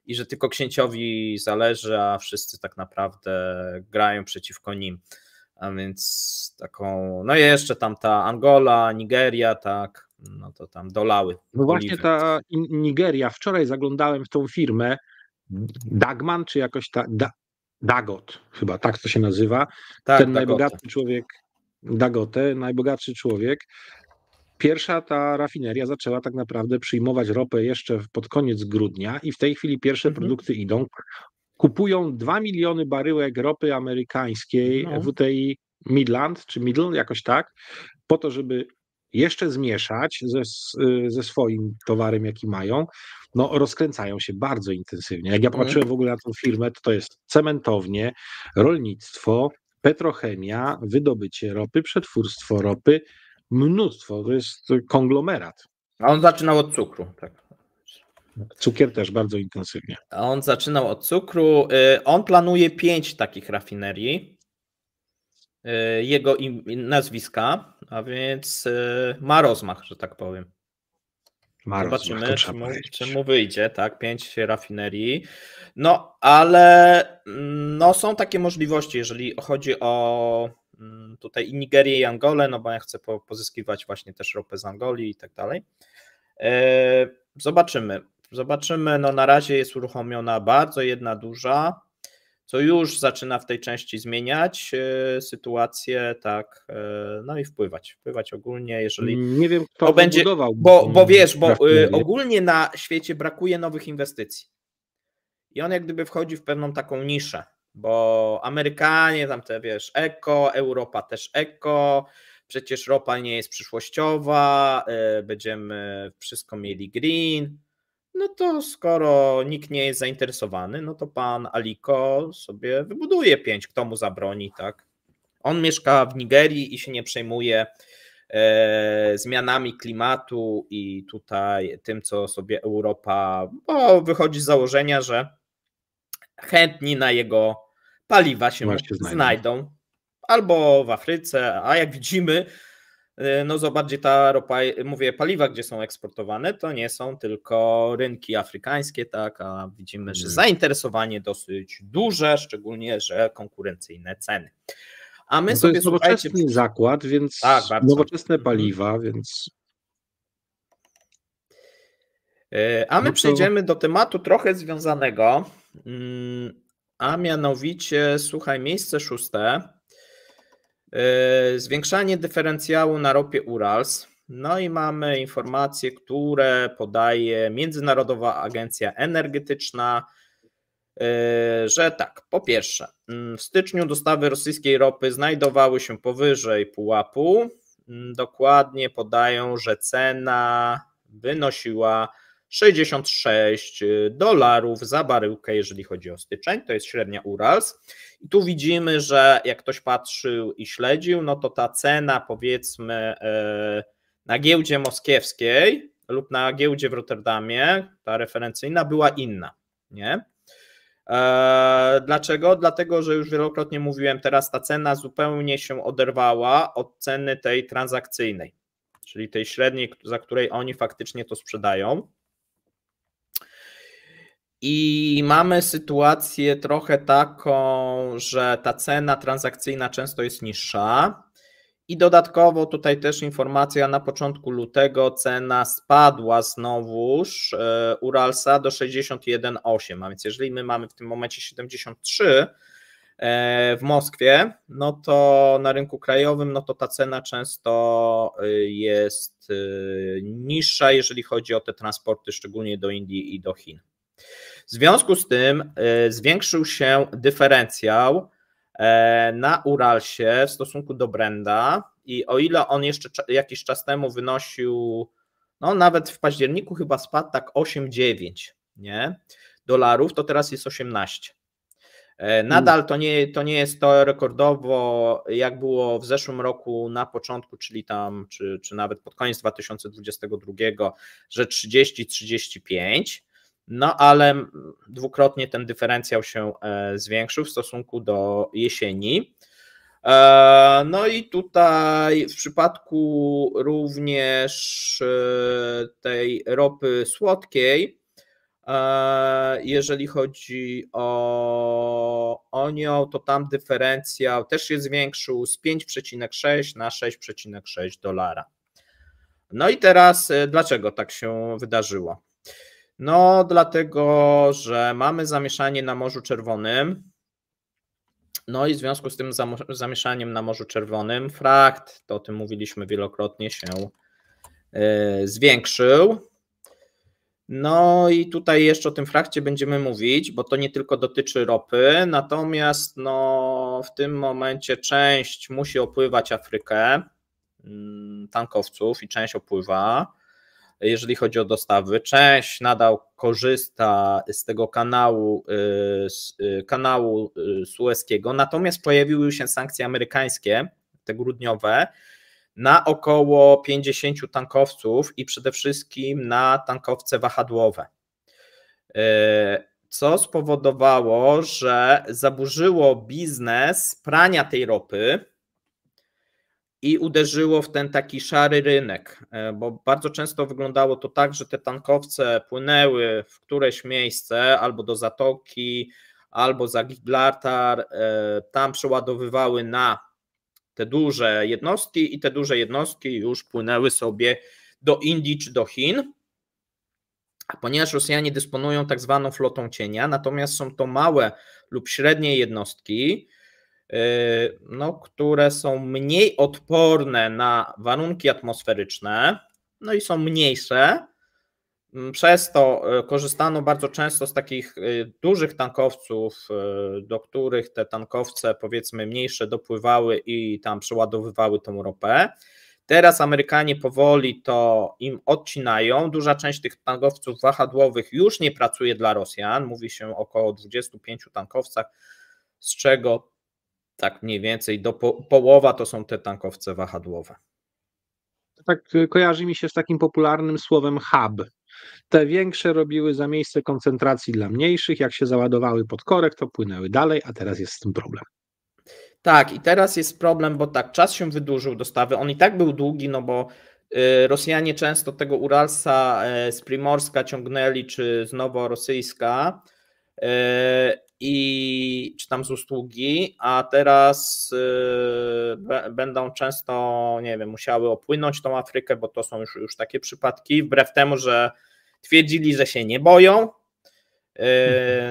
I że tylko księciowi zależy, a wszyscy tak naprawdę grają przeciwko nim. A więc taką, no jeszcze tam ta Angola, Nigeria, tak, no to tam dolały. No właśnie oliwy. ta Nigeria, wczoraj zaglądałem w tą firmę, Dagman, czy jakoś Dagot, chyba tak to się nazywa. Tak, Ten Dagote. najbogatszy człowiek, Dagote, najbogatszy człowiek. Pierwsza ta rafineria zaczęła tak naprawdę przyjmować ropę jeszcze pod koniec grudnia i w tej chwili pierwsze produkty idą. Kupują 2 miliony baryłek ropy amerykańskiej WTI Midland, czy Middle, jakoś tak, po to, żeby jeszcze zmieszać ze swoim towarem, jaki mają. No, rozkręcają się bardzo intensywnie. Jak ja patrzyłem w ogóle na tę firmę, to jest cementownie, rolnictwo, petrochemia, wydobycie ropy, przetwórstwo ropy, mnóstwo, to jest konglomerat. A on zaczynał od cukru, tak. Cukier też bardzo intensywnie. A on zaczynał od cukru. On planuje 5 takich rafinerii. Jego nazwiska, a więc ma rozmach, że tak powiem. Zobaczymy, czy mu wyjdzie, tak, 5 rafinerii. No, ale no, są takie możliwości, jeżeli chodzi o tutaj i Nigerię i Angolę, no bo ja chcę pozyskiwać właśnie też ropę z Angolii i tak dalej. Zobaczymy, no na razie jest uruchomiona bardzo jedna duża, co już zaczyna w tej części zmieniać sytuację, tak, no i wpływać ogólnie, jeżeli nie wiem, kto to będzie, budował, bo wiesz, bo ogólnie na świecie brakuje nowych inwestycji i on jak gdyby wchodzi w pewną taką niszę, bo Amerykanie tam te, wiesz, eko, Europa też eko, przecież ropa nie jest przyszłościowa, będziemy wszystko mieli green. No to skoro nikt nie jest zainteresowany, no to pan Aliko sobie wybuduje 5, kto mu zabroni, tak? On mieszka w Nigerii i się nie przejmuje zmianami klimatu i tutaj tym, co sobie Europa, bo wychodzi z założenia, że chętni na jego paliwa się znajdą. Albo w Afryce, a jak widzimy, no zobaczcie, ta ropa, mówię, paliwa, gdzie są eksportowane, to nie są tylko rynki afrykańskie, tak, a widzimy, że zainteresowanie dosyć duże, szczególnie, że konkurencyjne ceny. A my no to sobie, jest nowoczesny zakład, więc tak, nowoczesne paliwa, więc... A my przejdziemy do tematu trochę związanego, a mianowicie, słuchaj, miejsce 6. Zwiększanie dyferencjału na ropie Urals. No i mamy informacje, które podaje Międzynarodowa Agencja Energetyczna, że tak, po pierwsze, w styczniu dostawy rosyjskiej ropy znajdowały się powyżej pułapu. Dokładnie podają, że cena wynosiła $66 za baryłkę, jeżeli chodzi o styczeń, to jest średnia Urals. I tu widzimy, że jak ktoś patrzył i śledził, no to ta cena, powiedzmy, na giełdzie moskiewskiej lub na giełdzie w Rotterdamie, ta referencyjna była inna, nie? Dlaczego? Dlatego, że już wielokrotnie mówiłem, teraz ta cena zupełnie się oderwała od ceny tej transakcyjnej, czyli tej średniej, za której oni faktycznie to sprzedają. I mamy sytuację trochę taką, że ta cena transakcyjna często jest niższa i dodatkowo tutaj też informacja, na początku lutego cena spadła znowuż Uralsa do 61,8, a więc jeżeli my mamy w tym momencie 73 w Moskwie, no to na rynku krajowym, no to ta cena często jest niższa, jeżeli chodzi o te transporty, szczególnie do Indii i do Chin. W związku z tym zwiększył się dyferencjał na Uralsie w stosunku do Brenta i o ile on jeszcze jakiś czas temu wynosił, no nawet w październiku chyba spadł tak 8-9, nie, dolarów, to teraz jest 18. Nadal to nie jest to rekordowo, jak było w zeszłym roku na początku, czyli tam, czy nawet pod koniec 2022, że 30-35. no ale dwukrotnie ten dyferencjał się zwiększył w stosunku do jesieni. No i tutaj w przypadku również tej ropy słodkiej, jeżeli chodzi o nią, to tam dyferencjał też się zwiększył z 5,6 na 6,6 dolara. No i teraz dlaczego tak się wydarzyło? No dlatego, że mamy zamieszanie na Morzu Czerwonym. No i w związku z tym zamieszaniem na Morzu Czerwonym frakt, to o tym mówiliśmy wielokrotnie, się zwiększył. No i tutaj jeszcze o tym frakcie będziemy mówić, bo to nie tylko dotyczy ropy, natomiast no, w tym momencie część musi opływać Afrykę, tankowców, i część opływa, jeżeli chodzi o dostawy. Część nadal korzysta z tego kanału sueskiego, natomiast pojawiły się sankcje amerykańskie, te grudniowe, na około 50 tankowców i przede wszystkim na tankowce wahadłowe, co spowodowało, że zaburzyło biznes prania tej ropy i uderzyło w ten taki szary rynek, bo bardzo często wyglądało to tak, że te tankowce płynęły w któreś miejsce albo do Zatoki, albo za Gibraltar, tam przeładowywały na te duże jednostki i te duże jednostki już płynęły sobie do Indii czy do Chin, ponieważ Rosjanie dysponują tak zwaną flotą cienia, natomiast są to małe lub średnie jednostki, no, które są mniej odporne na warunki atmosferyczne, no i są mniejsze. Przez to korzystano bardzo często z takich dużych tankowców, do których te tankowce, powiedzmy, mniejsze dopływały i tam przeładowywały tą ropę. Teraz Amerykanie powoli to im odcinają. Duża część tych tankowców wahadłowych już nie pracuje dla Rosjan. Mówi się o około 25 tankowcach, z czego tak mniej więcej do połowa to są te tankowce wahadłowe. Tak kojarzy mi się z takim popularnym słowem hub. Te większe robiły za miejsce koncentracji dla mniejszych, jak się załadowały pod korek, to płynęły dalej, a teraz jest z tym problem. Tak, i teraz jest problem, bo tak, czas się wydłużył dostawy, on i tak był długi, no bo Rosjanie często tego Uralsa z Primorska ciągnęli, czy z Noworosyjska, i czy tam z Ustługi, a teraz będą często, nie wiem, musiały opłynąć tą Afrykę, bo to są już takie przypadki, wbrew temu, że twierdzili, że się nie boją.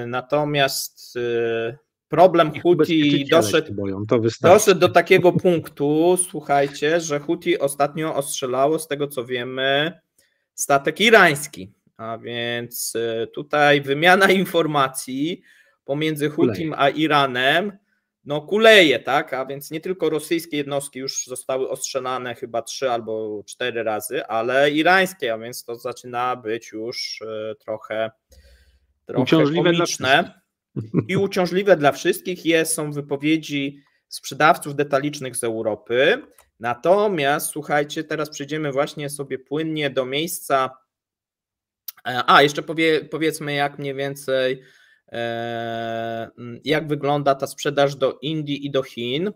Natomiast problem Huti doszedł do takiego punktu, słuchajcie, że Huti ostatnio ostrzelało, z tego co wiemy, statek irański. A więc tutaj wymiana informacji pomiędzy Hutim a Iranem no kuleje, tak? A więc nie tylko rosyjskie jednostki już zostały ostrzelane chyba 3 albo 4 razy, ale irańskie, a więc to zaczyna być już trochę komiczne i uciążliwe dla wszystkich. Są wypowiedzi sprzedawców detalicznych z Europy. Natomiast słuchajcie, teraz przejdziemy właśnie sobie płynnie do miejsca. Jeszcze powiedzmy, jak mniej więcej, jak wygląda ta sprzedaż do Indii i do Chin.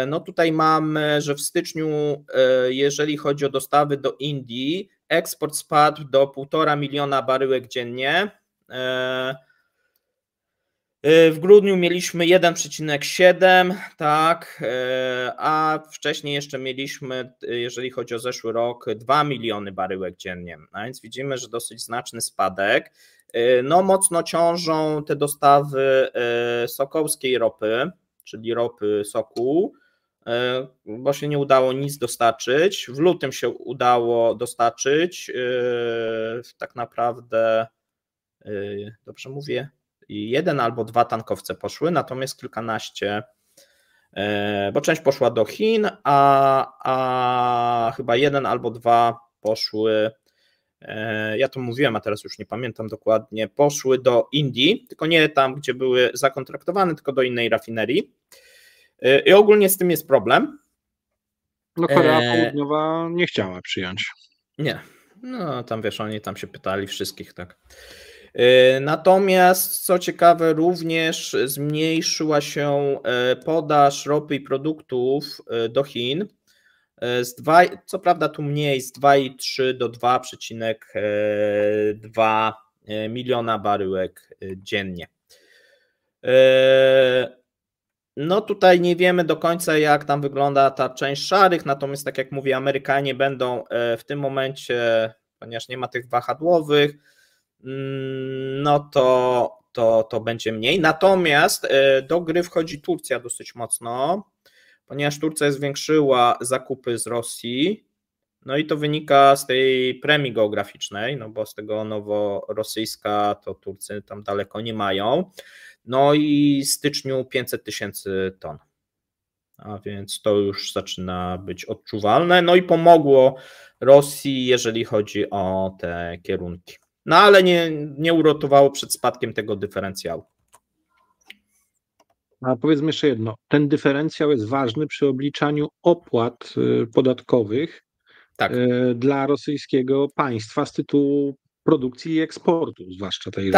No tutaj mamy, że w styczniu, jeżeli chodzi o dostawy do Indii, eksport spadł do 1,5 miliona baryłek dziennie. W grudniu mieliśmy 1,7, tak, a wcześniej jeszcze mieliśmy, jeżeli chodzi o zeszły rok, 2 miliony baryłek dziennie, a więc widzimy, że dosyć znaczny spadek. No mocno ciążą te dostawy sokołskiej ropy, czyli ropy Sokół, bo się nie udało nic dostarczyć. W lutym się udało dostarczyć, tak naprawdę, dobrze mówię, 1 albo 2 tankowce poszły, natomiast kilkanaście, bo część poszła do Chin, a chyba 1 albo 2 poszły, ja to mówiłem, a teraz już nie pamiętam dokładnie, poszły do Indii, tylko nie tam, gdzie były zakontraktowane, tylko do innej rafinerii. I ogólnie z tym jest problem. No Korea Południowa nie chciała przyjąć. Nie, no tam wiesz, oni tam się pytali wszystkich, tak. Natomiast co ciekawe, również zmniejszyła się podaż ropy i produktów do Chin. Co prawda tu mniej, z 2,3 do 2,2 miliona baryłek dziennie. No tutaj nie wiemy do końca, jak tam wygląda ta część szarych, natomiast tak jak mówię, Amerykanie będą w tym momencie, ponieważ nie ma tych wahadłowych, no to będzie mniej. Natomiast do gry wchodzi Turcja dosyć mocno, ponieważ Turcja zwiększyła zakupy z Rosji, no i to wynika z tej premii geograficznej, no bo z tego noworosyjska to Turcy tam daleko nie mają. No i w styczniu 500 000 ton, a więc to już zaczyna być odczuwalne, no i pomogło Rosji, jeżeli chodzi o te kierunki. No ale nie uratowało przed spadkiem tego dyferencjału. A powiedzmy jeszcze jedno, ten dyferencjał jest ważny przy obliczaniu opłat podatkowych tak. Dla rosyjskiego państwa z tytułu produkcji i eksportu, zwłaszcza tej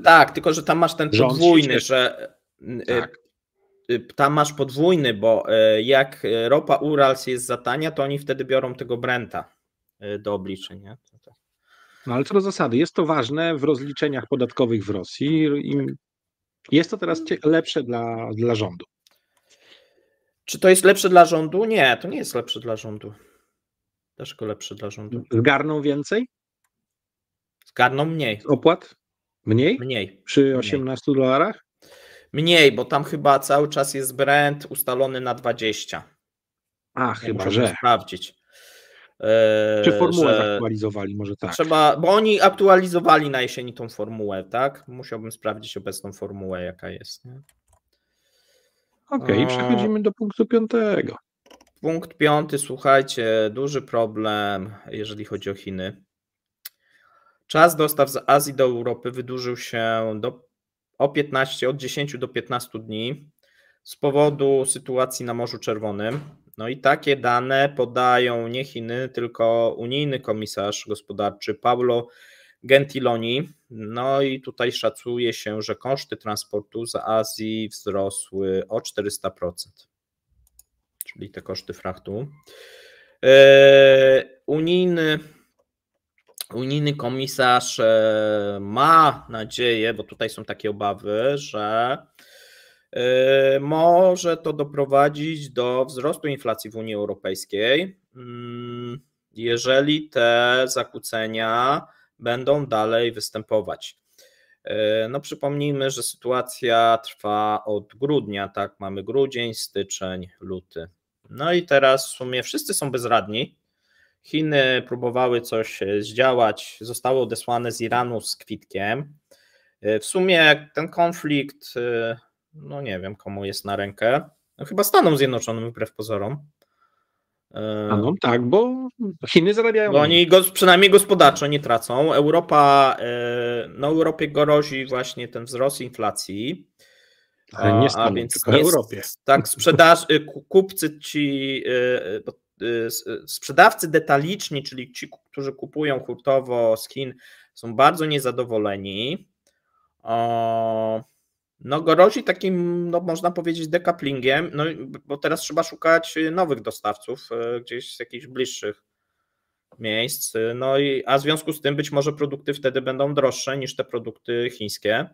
tak, tylko że tam masz ten podwójny, że tak. Tam masz podwójny, bo jak ropa Urals jest za tania, to oni wtedy biorą tego Brenta do obliczeń. Nie? No ale co do zasady, jest to ważne w rozliczeniach podatkowych w Rosji i jest to teraz lepsze dla rządu. Czy to jest lepsze dla rządu? Nie, to nie jest lepsze dla rządu. Dlaczego lepsze dla rządu? Zgarną więcej? Zgarną mniej. Opłat? Mniej? Mniej. Przy $18? Mniej, bo tam chyba cały czas jest Brent ustalony na 20. Chyba że. Sprawdzić. Czy formułę zaktualizowali, może tak. Bo oni aktualizowali na jesieni tą formułę, tak? Musiałbym sprawdzić obecną formułę, jaka jest. Okej, przechodzimy do punktu 5. Punkt 5, słuchajcie, duży problem, jeżeli chodzi o Chiny. Czas dostaw z Azji do Europy wydłużył się od 10 do 15 dni z powodu sytuacji na Morzu Czerwonym. No i takie dane podają nie Chiny, tylko unijny komisarz gospodarczy Paolo Gentiloni. No i tutaj szacuje się, że koszty transportu z Azji wzrosły o 400%, czyli te koszty frachtu. Unijny komisarz ma nadzieję, bo tutaj są takie obawy, że może to doprowadzić do wzrostu inflacji w Unii Europejskiej, jeżeli te zakłócenia będą dalej występować. No przypomnijmy, że sytuacja trwa od grudnia, tak, mamy grudzień, styczeń, luty. No i teraz w sumie wszyscy są bezradni. Chiny próbowały coś zdziałać, zostały odesłane z Iranu z kwitkiem. W sumie ten konflikt, no nie wiem komu jest na rękę, no chyba Stanom Zjednoczonym wbrew pozorom. No tak, bo Chiny zarabiają. Bo oni przynajmniej gospodarczo nie tracą. Europie grozi właśnie ten wzrost inflacji. Ale nie Stanom, tylko Europie. Tak, sprzedawcy detaliczni, czyli ci, którzy kupują hurtowo z Chin, są bardzo niezadowoleni. No grozi takim, no można powiedzieć, dekaplingiem, no bo teraz trzeba szukać nowych dostawców gdzieś z jakichś bliższych miejsc, a w związku z tym być może produkty wtedy będą droższe niż te produkty chińskie.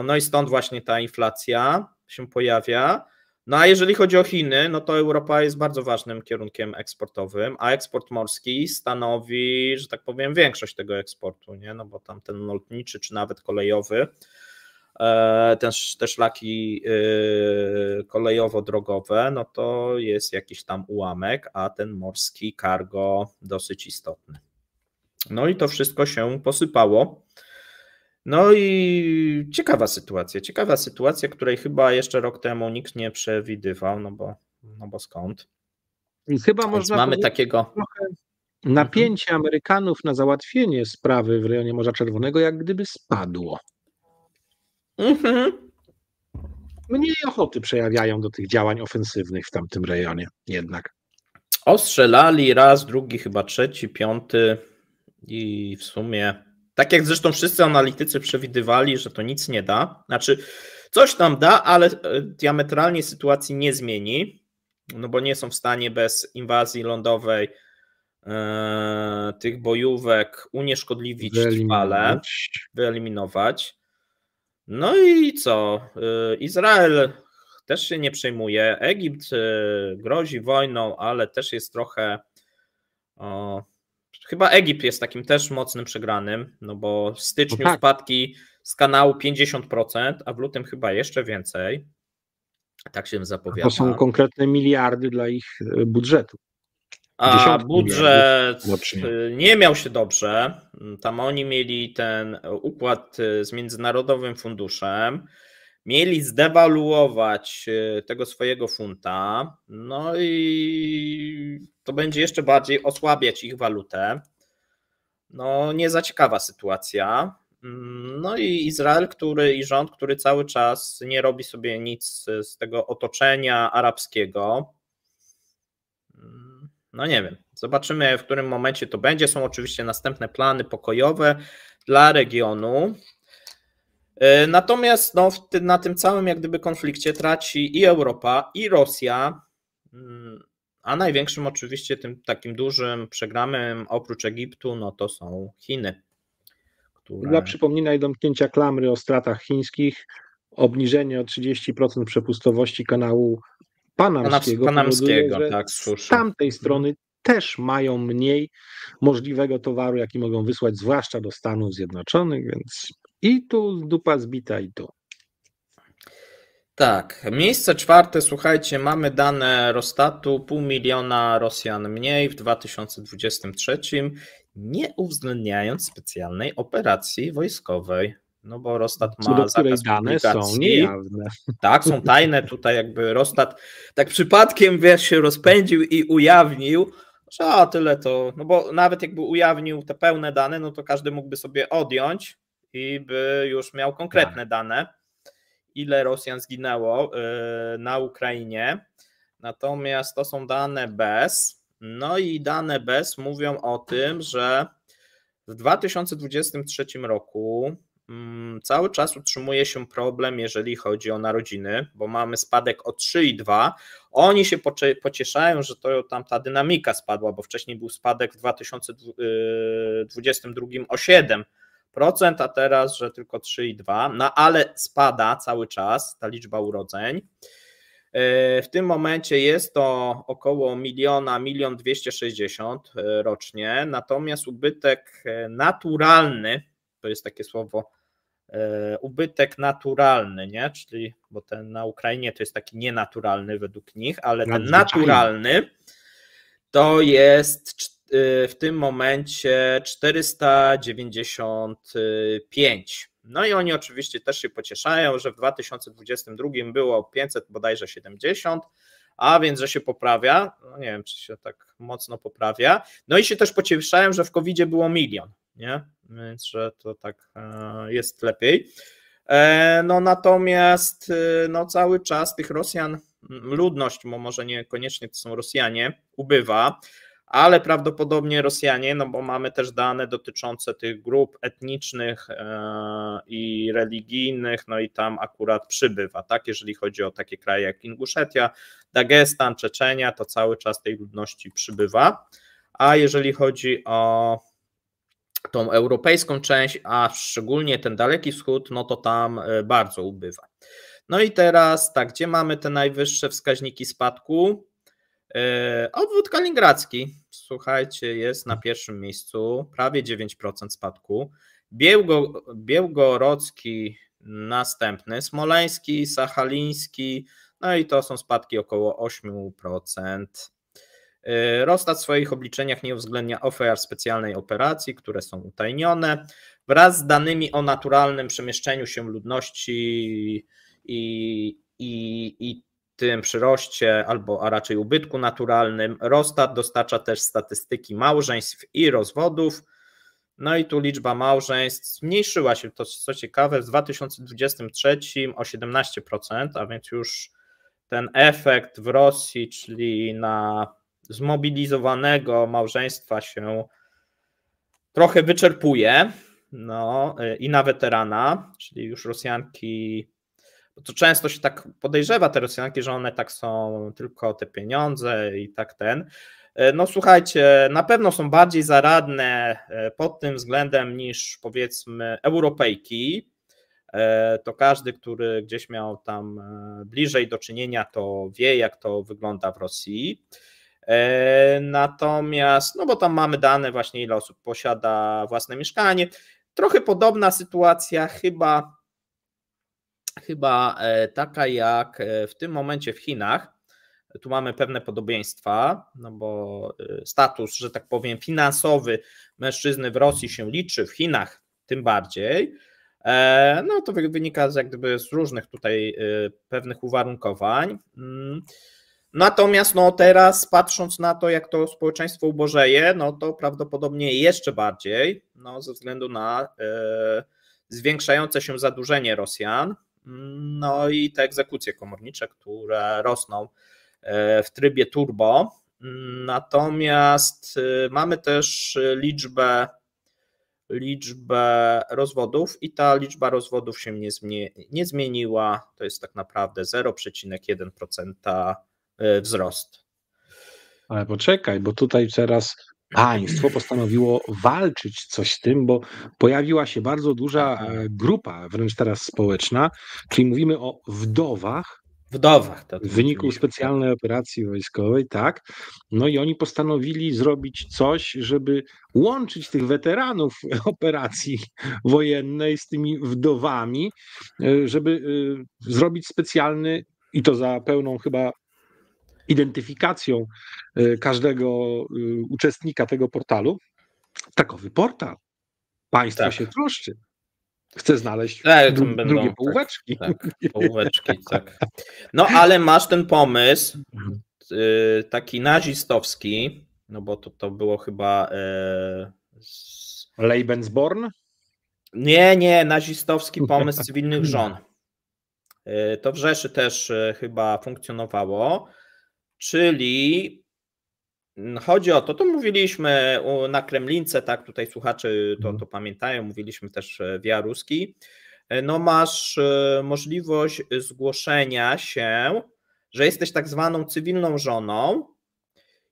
No i stąd właśnie ta inflacja się pojawia. No a jeżeli chodzi o Chiny, no to Europa jest bardzo ważnym kierunkiem eksportowym, a eksport morski stanowi, że tak powiem, większość tego eksportu, nie? No bo tam ten lotniczy czy nawet kolejowy, te szlaki kolejowo-drogowe, no to jest jakiś tam ułamek, a ten morski cargo dosyć istotny. No i to wszystko się posypało. No i ciekawa sytuacja, której chyba jeszcze rok temu nikt nie przewidywał, no bo skąd? Chyba można mamy takiego napięcie Amerykanów na załatwienie sprawy w rejonie Morza Czerwonego jak gdyby spadło. Mniej ochoty przejawiają do tych działań ofensywnych w tamtym rejonie jednak. Ostrzelali raz, drugi, chyba trzeci, piąty i w sumie Tak jak zresztą wszyscy analitycy przewidywali, że to nic nie da. Znaczy, coś tam da, ale diametralnie sytuacji nie zmieni, no bo nie są w stanie bez inwazji lądowej tych bojówek unieszkodliwić trwale, wyeliminować. No i co? Izrael też się nie przejmuje. Egipt grozi wojną, ale też jest trochę... Chyba Egipt jest takim też mocnym przegranym, no bo w styczniu spadki z kanału 50%, a w lutym chyba jeszcze więcej. Tak się zapowiada. To są konkretne miliardy dla ich budżetu. A budżet nie miał się dobrze. Tam oni mieli ten układ z Międzynarodowym Funduszem. Mieli zdewaluować tego swojego funta, no i to będzie jeszcze bardziej osłabiać ich walutę. No nie za ciekawa sytuacja. No i Izrael, i rząd, który cały czas nie robi sobie nic z tego otoczenia arabskiego. No nie wiem, zobaczymy, w którym momencie to będzie. Są oczywiście następne plany pokojowe dla regionu. Natomiast no, na tym całym jak gdyby konflikcie traci i Europa, i Rosja, a największym oczywiście tym takim dużym przegranym oprócz Egiptu, no to są Chiny. Dla przypomnienia i domknięcia klamry o stratach chińskich, obniżenie o 30% przepustowości kanału panamskiego powoduje, że tak, z tamtej strony też mają mniej możliwego towaru, jaki mogą wysłać, zwłaszcza do Stanów Zjednoczonych, więc i tu dupa zbita, i tu. Tak, miejsce czwarte, słuchajcie, mamy dane Rostatu, 500 000 Rosjan mniej w 2023, nie uwzględniając specjalnej operacji wojskowej. No bo Rostat ma zakaz dane są niejawne. Tak, są tajne, tutaj jakby Rostat tak przypadkiem, się rozpędził i ujawnił, że tyle to, no bo nawet jakby ujawnił te pełne dane, no to każdy mógłby sobie odjąć i by już miał konkretne dane, ile Rosjan zginęło na Ukrainie, natomiast to są dane bez, no i dane bez mówią o tym, że w 2023 roku cały czas utrzymuje się problem, jeżeli chodzi o narodziny, bo mamy spadek o 3,2. Oni się pocieszają, że to tam ta dynamika spadła, bo wcześniej był spadek w 2022 o 7%, a teraz, że tylko 3,2. No ale spada cały czas ta liczba urodzeń. W tym momencie jest to około 1 260 000 rocznie, natomiast ubytek naturalny, to jest takie słowo, ubytek naturalny, nie? Czyli, bo ten na Ukrainie to jest taki nienaturalny według nich, ale ten naturalny to jest w tym momencie 495. No i oni oczywiście też się pocieszają, że w 2022 było 500 bodajże 70, a więc, że się poprawia. No nie wiem, czy się tak mocno poprawia. No i się też pocieszają, że w COVID-zie było 1 000 000, nie? Więc, że to tak jest lepiej. No natomiast no cały czas tych Rosjan, ludność, bo może niekoniecznie to są Rosjanie, ubywa, ale prawdopodobnie Rosjanie, no bo mamy też dane dotyczące tych grup etnicznych i religijnych, no i tam akurat przybywa, tak? Jeżeli chodzi o takie kraje jak Inguszetia, Dagestan, Czeczenia, to cały czas tej ludności przybywa, a jeżeli chodzi o tą europejską część, a szczególnie ten Daleki Wschód, no to tam bardzo ubywa. No i teraz tak, gdzie mamy te najwyższe wskaźniki spadku? Obwód kaliningradzki, słuchajcie, jest na pierwszym miejscu, prawie 9% spadku. Białgorodzki następny, smoleński, sachaliński, no i to są spadki około 8%. Rostat w swoich obliczeniach nie uwzględnia ofiar specjalnej operacji, które są utajnione, wraz z danymi o naturalnym przemieszczeniu się ludności i tym przyroście, a raczej ubytku naturalnym. Rostat dostarcza też statystyki małżeństw i rozwodów. No i tu liczba małżeństw zmniejszyła się, to co ciekawe, w 2023 o 17%, a więc już ten efekt w Rosji, czyli na zmobilizowanego małżeństwa się trochę wyczerpuje. no i na weterana, czyli już Rosjanki, bo to często się tak podejrzewa te Rosjanki, że one tak są tylko te pieniądze i tak no słuchajcie, na pewno są bardziej zaradne pod tym względem niż powiedzmy Europejki. To każdy, który gdzieś miał tam bliżej do czynienia, to wie, jak to wygląda w Rosji. Natomiast, no bo tam mamy dane właśnie, ile osób posiada własne mieszkanie. Trochę podobna sytuacja, chyba taka jak w tym momencie w Chinach. Tu mamy pewne podobieństwa, no bo status, że tak powiem, finansowy mężczyzny w Rosji się liczy, w Chinach tym bardziej. No to wynika jak gdyby z różnych tutaj pewnych uwarunkowań. Natomiast no teraz patrząc na to, jak to społeczeństwo ubożeje, no to prawdopodobnie jeszcze bardziej, no ze względu na zwiększające się zadłużenie Rosjan, no i te egzekucje komornicze, które rosną w trybie turbo. Natomiast mamy też liczbę rozwodów i ta liczba rozwodów się nie zmieniła. To jest tak naprawdę 0,1% wzrost. Ale poczekaj, bo tutaj teraz państwo postanowiło walczyć coś z tym, bo pojawiła się bardzo duża grupa, wręcz teraz społeczna, czyli mówimy o wdowach. Tak, w wyniku specjalnej operacji wojskowej, tak. No i oni postanowili zrobić coś, żeby łączyć tych weteranów operacji wojennej z tymi wdowami, żeby zrobić specjalny, i to za pełną chyba identyfikacją każdego uczestnika tego portalu, takowy portal. Państwo się troszczy. Chce znaleźć drugie połóweczki. Tak, połóweczki, tak. No ale masz ten pomysł taki nazistowski, no bo to było chyba... Lebensborn? Nie, nazistowski pomysł cywilnych żon. To w Rzeszy też chyba funkcjonowało, czyli chodzi o to mówiliśmy na Kremlince, tak, tutaj słuchacze to pamiętają, mówiliśmy też w Jaruski, no masz możliwość zgłoszenia się, że jesteś tak zwaną cywilną żoną.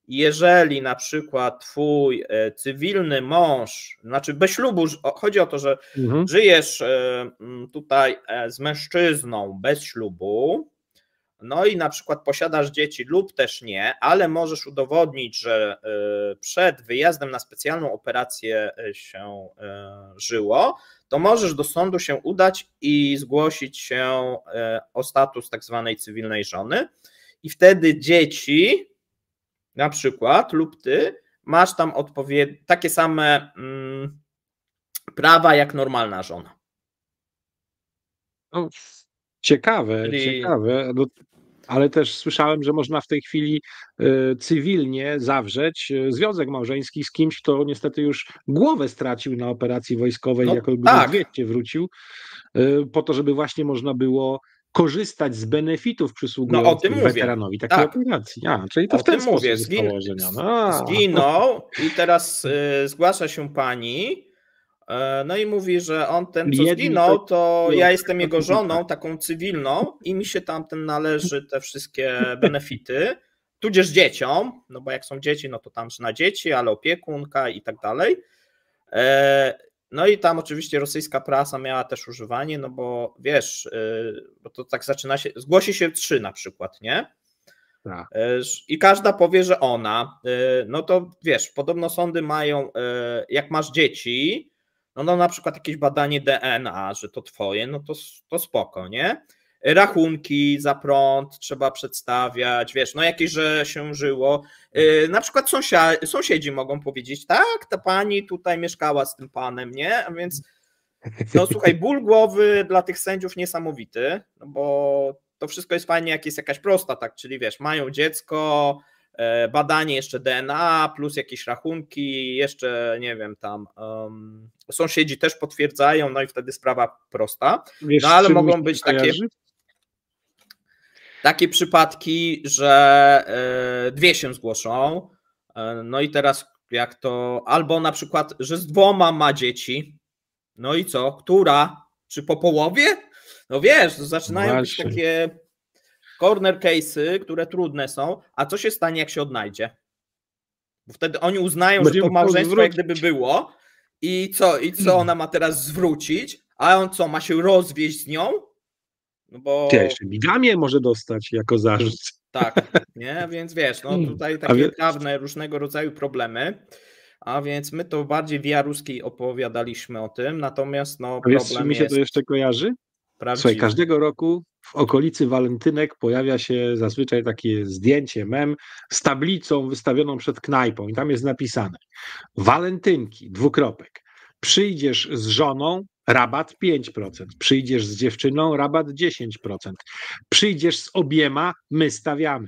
Jeżeli na przykład twój cywilny mąż, znaczy bez ślubu, chodzi o to, że żyjesz tutaj z mężczyzną bez ślubu, no i na przykład posiadasz dzieci lub też nie, ale możesz udowodnić, że przed wyjazdem na specjalną operację się żyło, to możesz do sądu się udać i zgłosić się o status tak zwanej cywilnej żony i wtedy dzieci na przykład lub ty masz tam takie same prawa jak normalna żona. No, ciekawe. No, ale też słyszałem, że można w tej chwili cywilnie zawrzeć związek małżeński z kimś, kto niestety już głowę stracił na operacji wojskowej, no, jako tak. niedźwiedzie wrócił, po to, żeby właśnie można było korzystać z benefitów przysługujących weteranowi takiej operacji. Czyli to w ten sposób zostało zginął i teraz zgłasza się pani, no i mówi, że on ten, co zginął, to ja jestem jego żoną, taką cywilną i mi się tamten należy te wszystkie benefity, tudzież dzieciom, no bo jak są dzieci, no to tam na dzieci, ale opiekunka i tak dalej. No i tam oczywiście rosyjska prasa miała też używanie, no bo wiesz, bo to tak zaczyna się, zgłosi się 3 na przykład, nie? Tak. I każda powie, że ona, no to wiesz, podobno sądy mają, jak masz dzieci, no na przykład jakieś badanie DNA, że to twoje, no to spoko, nie? Rachunki za prąd trzeba przedstawiać, wiesz, no jakieś, że się żyło. Na przykład sąsiedzi mogą powiedzieć, tak, ta pani tutaj mieszkała z tym panem, nie? A więc, no słuchaj, ból głowy dla tych sędziów niesamowity, no bo to wszystko jest fajnie, jak jest jakaś prosta, tak, czyli wiesz, mają dziecko, badanie jeszcze DNA, plus jakieś rachunki, jeszcze nie wiem, tam sąsiedzi też potwierdzają, no i wtedy sprawa prosta. Wiesz, no ale mogą być takie przypadki, że 2 się zgłoszą, no i teraz jak to, albo na przykład, że z 2 ma dzieci, No i co? Która? Czy po połowie? No wiesz, to zaczynają być Właśnie. takie corner case'y, które trudne są, a co się stanie, jak się odnajdzie? Bo wtedy oni uznają, że to małżeństwo jak gdyby było i co ona ma teraz zwrócić, a on co, ma się rozwieść z nią? No bo... Jeszcze bigamię może dostać jako zarzut. Tak, nie? Więc wiesz, no tutaj takie prawne różnego rodzaju problemy, a więc my to bardziej w Jaruskiej opowiadaliśmy o tym, natomiast no problem mi się jest to jeszcze kojarzy? prawdziwy. Słuchaj, każdego roku w okolicy walentynek pojawia się zazwyczaj takie zdjęcie, mem z tablicą wystawioną przed knajpą i tam jest napisane: walentynki, dwukropek. Przyjdziesz z żoną, rabat 5%. Przyjdziesz z dziewczyną, rabat 10%. Przyjdziesz z obiema, my stawiamy.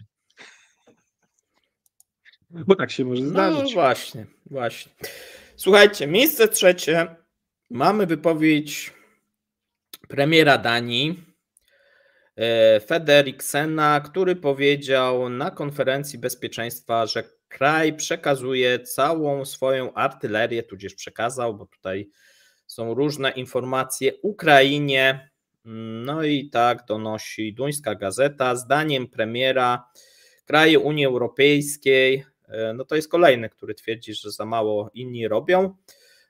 Bo tak się może zdarzyć. No właśnie. Słuchajcie, miejsce trzecie. Mamy wypowiedź premiera Danii, Frederiksena, który powiedział na konferencji bezpieczeństwa, że kraj przekazuje całą swoją artylerię, tudzież przekazał, bo tutaj są różne informacje, Ukrainie. No i tak donosi duńska gazeta. Zdaniem premiera kraje Unii Europejskiej, no to jest kolejny, który twierdzi, że za mało inni robią,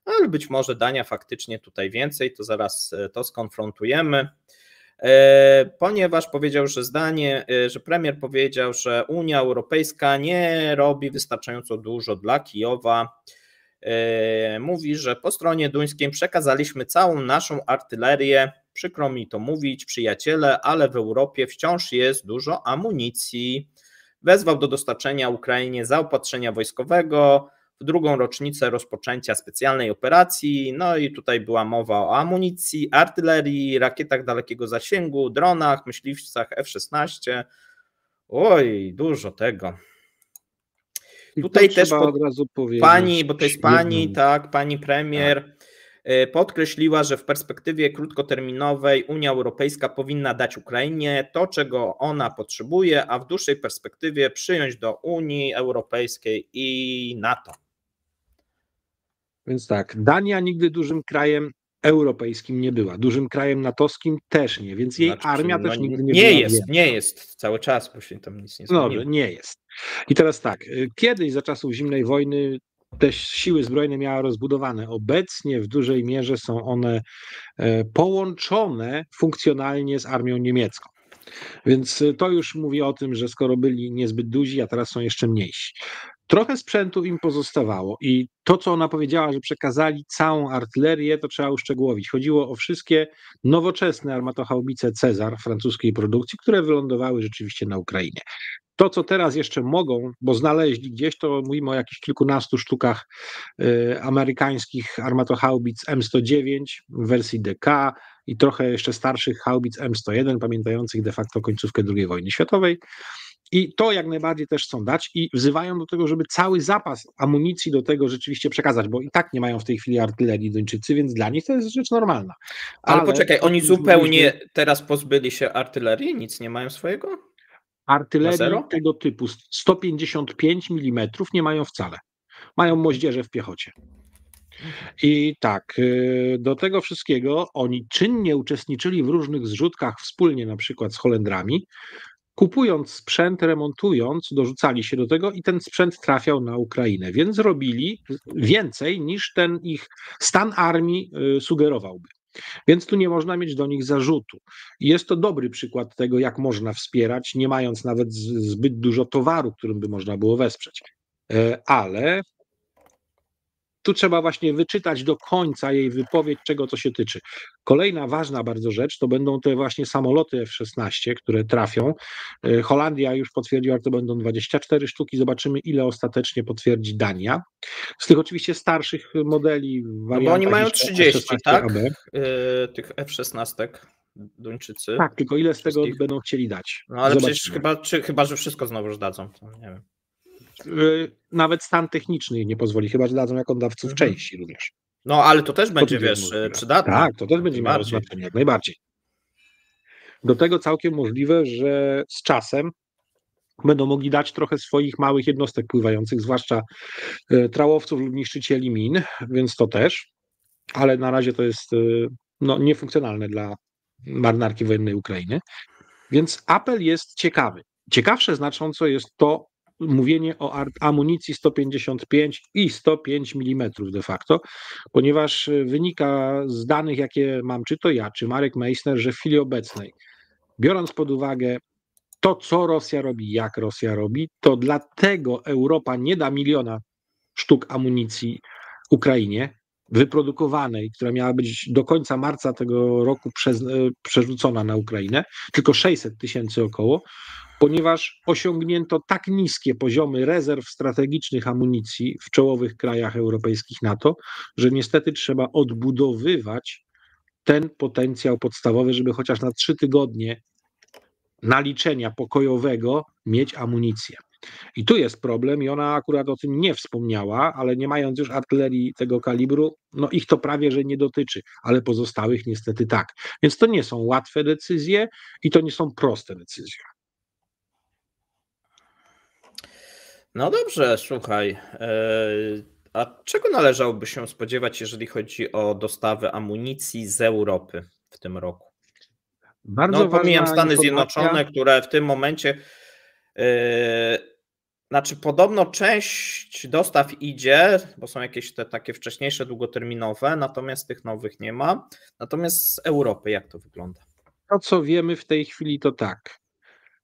ale być może Dania faktycznie tutaj więcej, to zaraz to skonfrontujemy. Ponieważ powiedział, że premier powiedział, że Unia Europejska nie robi wystarczająco dużo dla Kijowa. Mówi, że po stronie duńskiej przekazaliśmy całą naszą artylerię. Przykro mi to mówić, przyjaciele, ale w Europie wciąż jest dużo amunicji. Wezwał do dostarczenia Ukrainie zaopatrzenia wojskowego w drugą rocznicę rozpoczęcia specjalnej operacji. No i tutaj była mowa o amunicji, artylerii, rakietach dalekiego zasięgu, dronach, myśliwcach F-16. Oj, dużo tego. I tutaj to też trzeba od razu powiedzieć. pani, bo to jest pani, tak, pani premier podkreśliła, że w perspektywie krótkoterminowej Unia Europejska powinna dać Ukrainie to, czego ona potrzebuje, a w dłuższej perspektywie przyjąć do Unii Europejskiej i NATO. Więc tak, Dania nigdy dużym krajem europejskim nie była, dużym krajem natowskim też nie, więc jej armia też nigdy nie była. Nie jest cały czas, bo się tam nic nie zmieniło. Dobrze, nie jest. I teraz tak, kiedyś za czasów zimnej wojny te siły zbrojne miała rozbudowane. Obecnie w dużej mierze są one połączone funkcjonalnie z armią niemiecką. Więc to już mówi o tym, że skoro byli niezbyt duzi, a teraz są jeszcze mniejsi. Trochę sprzętu im pozostawało i to, co ona powiedziała, że przekazali całą artylerię, to trzeba uszczegółowić. Chodziło o wszystkie nowoczesne armatochaubice Cezar francuskiej produkcji, które wylądowały rzeczywiście na Ukrainie. To, co teraz jeszcze mogą, bo znaleźli gdzieś, to mówimy o jakichś kilkunastu sztukach amerykańskich armatochaubic M109 w wersji DK i trochę jeszcze starszych haubic M101, pamiętających de facto końcówkę II wojny światowej. I to jak najbardziej też chcą dać i wzywają do tego, żeby cały zapas amunicji do tego rzeczywiście przekazać, bo i tak nie mają w tej chwili artylerii Duńczycy, więc dla nich to jest rzecz normalna. Ale poczekaj, oni zupełnie teraz pozbyli się artylerii? Nic nie mają swojego? Artylerii tego typu 155 mm nie mają wcale. Mają moździerze w piechocie. I tak, do tego wszystkiego oni czynnie uczestniczyli w różnych zrzutkach wspólnie, na przykład z Holendrami, kupując sprzęt, remontując, dorzucali się do tego i ten sprzęt trafiał na Ukrainę, więc robili więcej niż ten ich stan armii sugerowałby. Więc tu nie można mieć do nich zarzutu. I jest to dobry przykład tego, jak można wspierać, nie mając nawet zbyt dużo towaru, którym by można było wesprzeć. Ale tu trzeba właśnie wyczytać do końca jej wypowiedź, czego to się tyczy. Kolejna ważna bardzo rzecz to będą te właśnie samoloty F-16, które trafią. Holandia już potwierdziła, że to będą 24 sztuki. Zobaczymy, ile ostatecznie potwierdzi Dania. Z tych oczywiście starszych modeli. No bo oni mają 30, tak? Tych F-16 Duńczycy. Tak, tylko ile z tego będą chcieli dać? No ale zobaczymy. Przecież chyba, że wszystko znowuż dadzą, to nie wiem. Nawet stan techniczny nie pozwoli, chyba że dadzą jako dawców części również. No ale to też będzie, wiesz, przydatne. Tak, to też będzie miało znaczenie, jak najbardziej. Do tego całkiem możliwe, że z czasem będą mogli dać trochę swoich małych jednostek pływających, zwłaszcza trałowców lub niszczycieli min, więc to też. ale na razie to jest niefunkcjonalne dla marynarki wojennej Ukrainy. Więc apel jest ciekawy. Ciekawsze znacząco jest to mówienie o amunicji 155 i 105 mm de facto, ponieważ wynika z danych, jakie mam, czy to ja, czy Marek Meissner, że w chwili obecnej, biorąc pod uwagę to, co Rosja robi, jak Rosja robi, to dlatego Europa nie da 1 000 000 sztuk amunicji Ukrainie, wyprodukowanej, która miała być do końca marca tego roku przerzucona na Ukrainę, tylko 600 000 około, ponieważ osiągnięto tak niskie poziomy rezerw strategicznych amunicji w czołowych krajach europejskich NATO, że niestety trzeba odbudowywać ten potencjał podstawowy, żeby chociaż na 3 tygodnie naliczenia pokojowego mieć amunicję. I tu jest problem i ona akurat o tym nie wspomniała, ale nie mając już artylerii tego kalibru, ich to prawie, że nie dotyczy, ale pozostałych niestety tak. Więc to nie są łatwe decyzje i to nie są proste decyzje. No dobrze, słuchaj, a czego należałoby się spodziewać, jeżeli chodzi o dostawy amunicji z Europy w tym roku? Bardzo pomijam ważna Stany informacja. Zjednoczone, które w tym momencie, podobno część dostaw idzie, bo są jakieś te takie wcześniejsze, długoterminowe, natomiast tych nowych nie ma. Natomiast z Europy jak to wygląda? To, co wiemy w tej chwili, to tak.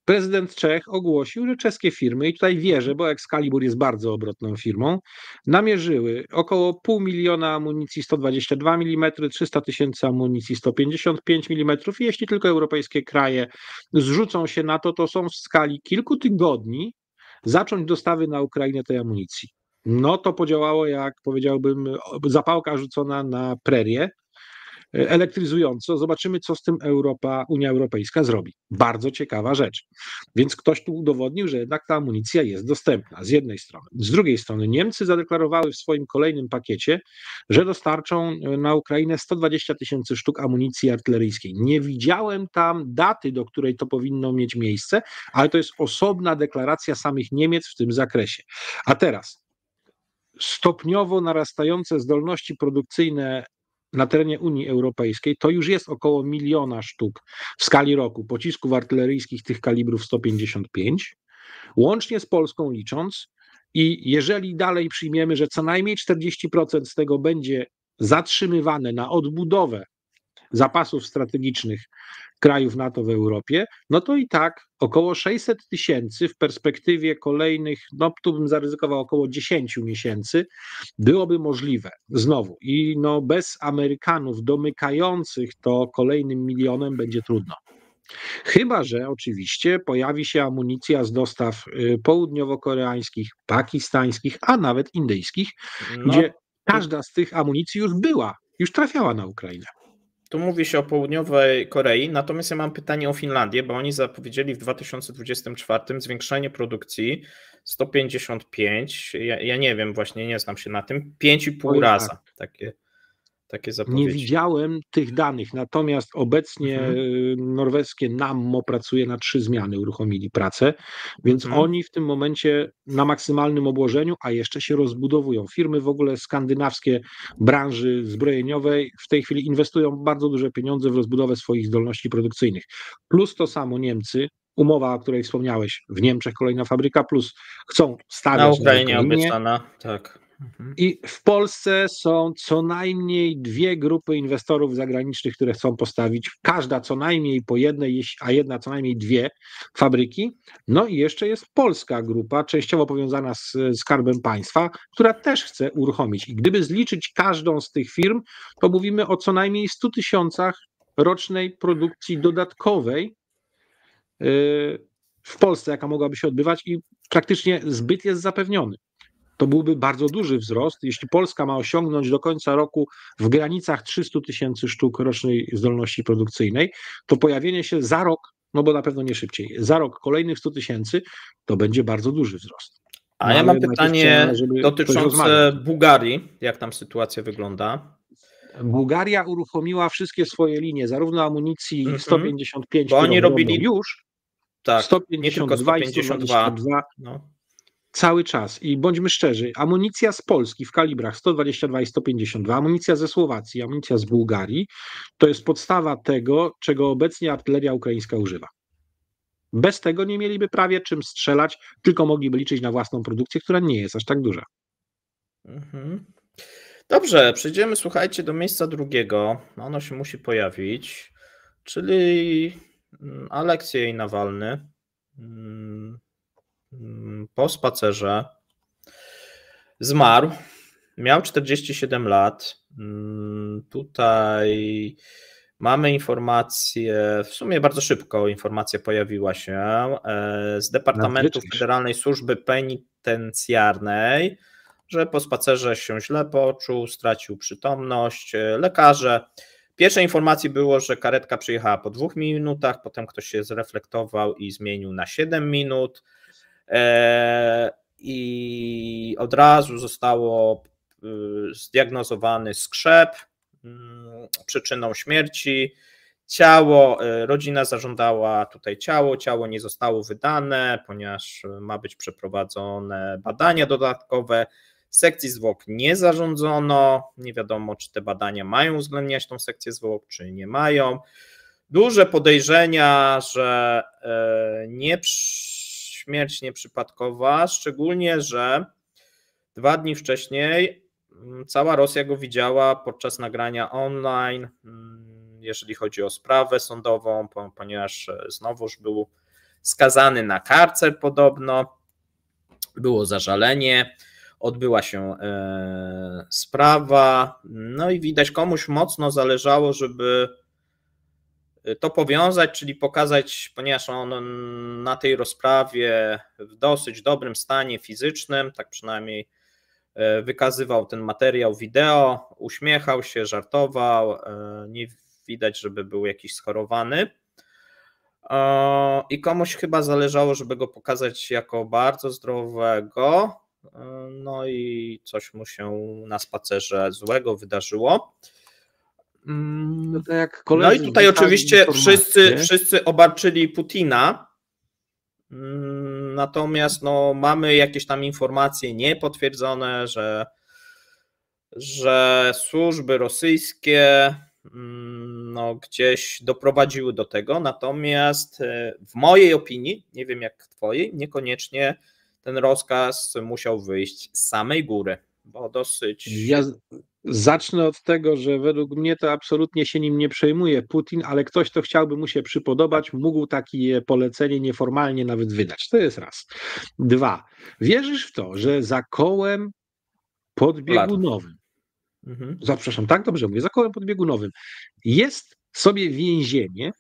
Prezydent Czech ogłosił, że czeskie firmy, i tutaj wierzę, bo Excalibur jest bardzo obrotną firmą, namierzyły około 500 000 amunicji 122 mm, 300 000 amunicji 155 mm i jeśli tylko europejskie kraje zrzucą się na to, to są w skali kilku tygodni zacząć dostawy na Ukrainę tej amunicji. To podziałało, jak powiedziałbym, zapałka rzucona na prerię, elektryzująco. Zobaczymy, co z tym Unia Europejska zrobi. Bardzo ciekawa rzecz. Więc ktoś tu udowodnił, że jednak ta amunicja jest dostępna z jednej strony. Z drugiej strony Niemcy zadeklarowały w swoim kolejnym pakiecie, że dostarczą na Ukrainę 120 000 sztuk amunicji artyleryjskiej. Nie widziałem tam daty, do której to powinno mieć miejsce, ale to jest osobna deklaracja samych Niemiec w tym zakresie. A teraz stopniowo narastające zdolności produkcyjne na terenie Unii Europejskiej to już jest około 1 000 000 sztuk w skali roku pocisków artyleryjskich tych kalibrów 155, łącznie z Polską licząc, i jeżeli dalej przyjmiemy, że co najmniej 40% z tego będzie zatrzymywane na odbudowę zapasów strategicznych krajów NATO w Europie, to i tak około 600 000 w perspektywie kolejnych, tu bym zaryzykował około 10 miesięcy, byłoby możliwe. Znowu, i bez Amerykanów domykających to kolejnym 1 000 000 będzie trudno. Chyba że oczywiście pojawi się amunicja z dostaw południowo-koreańskich, pakistańskich, a nawet indyjskich, gdzie każda z tych amunicji już trafiała na Ukrainę. Tu mówi się o południowej Korei, natomiast ja mam pytanie o Finlandię, bo oni zapowiedzieli w 2024 zwiększenie produkcji 155, ja nie wiem, właśnie nie znam się na tym, 5,5 raza, takie zapowiedzi. Nie widziałem tych danych, natomiast obecnie norweskie Nammo pracuje na 3 zmiany, uruchomili pracę, więc oni w tym momencie na maksymalnym obłożeniu, a jeszcze się rozbudowują. Firmy w ogóle skandynawskie branży zbrojeniowej w tej chwili inwestują bardzo duże pieniądze w rozbudowę swoich zdolności produkcyjnych. Plus to samo Niemcy, umowa, o której wspomniałeś, w Niemczech kolejna fabryka, plus chcą stawiać na Ukrainie obiecana, tak. I w Polsce są co najmniej 2 grupy inwestorów zagranicznych, które chcą postawić, każda co najmniej po jednej, a jedna co najmniej 2 fabryki. I jeszcze jest polska grupa, częściowo powiązana z Skarbem Państwa, która też chce uruchomić. I gdyby zliczyć każdą z tych firm, to mówimy o co najmniej 100 000 rocznej produkcji dodatkowej w Polsce, jaka mogłaby się odbywać, i praktycznie zbyt jest zapewniony. To byłby bardzo duży wzrost. Jeśli Polska ma osiągnąć do końca roku w granicach 300 000 sztuk rocznej zdolności produkcyjnej, to pojawienie się za rok, bo na pewno nie szybciej, za rok kolejnych 100 000, to będzie bardzo duży wzrost. A ja mam pytanie dotyczące Bułgarii. Jak tam sytuacja wygląda? Bułgaria uruchomiła wszystkie swoje linie, zarówno amunicji 155, bo oni robili już, tak, 152 i 122. cały czas. I bądźmy szczerzy, amunicja z Polski w kalibrach 122 i 152, amunicja ze Słowacji, amunicja z Bułgarii, to jest podstawa tego, czego obecnie artyleria ukraińska używa. Bez tego nie mieliby prawie czym strzelać, tylko mogliby liczyć na własną produkcję, która nie jest aż tak duża. Dobrze, przejdziemy, słuchajcie, do miejsca drugiego. Ono się musi pojawić, czyli Aleksiej Nawalny po spacerze zmarł. Miał 47 lat. Tutaj mamy informację, w sumie bardzo szybko informacja pojawiła się z Departamentu Federalnej Służby Penitencjarnej, że po spacerze się źle poczuł, stracił przytomność. Lekarze. Pierwsze informacje było, że karetka przyjechała po 2 minutach, potem ktoś się zreflektował i zmienił na 7 minut. I od razu zostało zdiagnozowany skrzep przyczyną śmierci. Ciało, rodzina zażądała tutaj ciało nie zostało wydane, ponieważ ma być przeprowadzone badania dodatkowe. Sekcji zwłok nie zarządzono, nie wiadomo, czy te badania mają uwzględniać tą sekcję zwłok, czy nie mają. Duże podejrzenia, że śmierć nieprzypadkowa, szczególnie, że 2 dni wcześniej cała Rosja go widziała podczas nagrania online, jeżeli chodzi o sprawę sądową, ponieważ znowuż był skazany na karcer podobno, było zażalenie, odbyła się sprawa, no i widać, komuś mocno zależało, żeby to powiązać, czyli pokazać, ponieważ on na tej rozprawie w dosyć dobrym stanie fizycznym, tak przynajmniej wykazywał ten materiał wideo, uśmiechał się, żartował, nie widać, żeby był jakiś schorowany. I komuś chyba zależało, żeby go pokazać jako bardzo zdrowego, no i coś mu się na spacerze złego wydarzyło. No, to jak no i tutaj oczywiście wszyscy obarczyli Putina, natomiast no, mamy jakieś tam informacje niepotwierdzone, że służby rosyjskie no, gdzieś doprowadziły do tego, natomiast w mojej opinii, nie wiem jak w twojej, niekoniecznie ten rozkaz musiał wyjść z samej góry, bo dosyć... Ja zacznę od tego, że według mnie to absolutnie się nim nie przejmuje Putin, ale ktoś, kto chciałby mu się przypodobać, mógł takie polecenie nieformalnie nawet wydać. To jest raz. 2. Wierzysz w to, że za kołem podbiegunowym, przepraszam, tak dobrze mówię, za kołem podbiegunowym jest sobie więzienie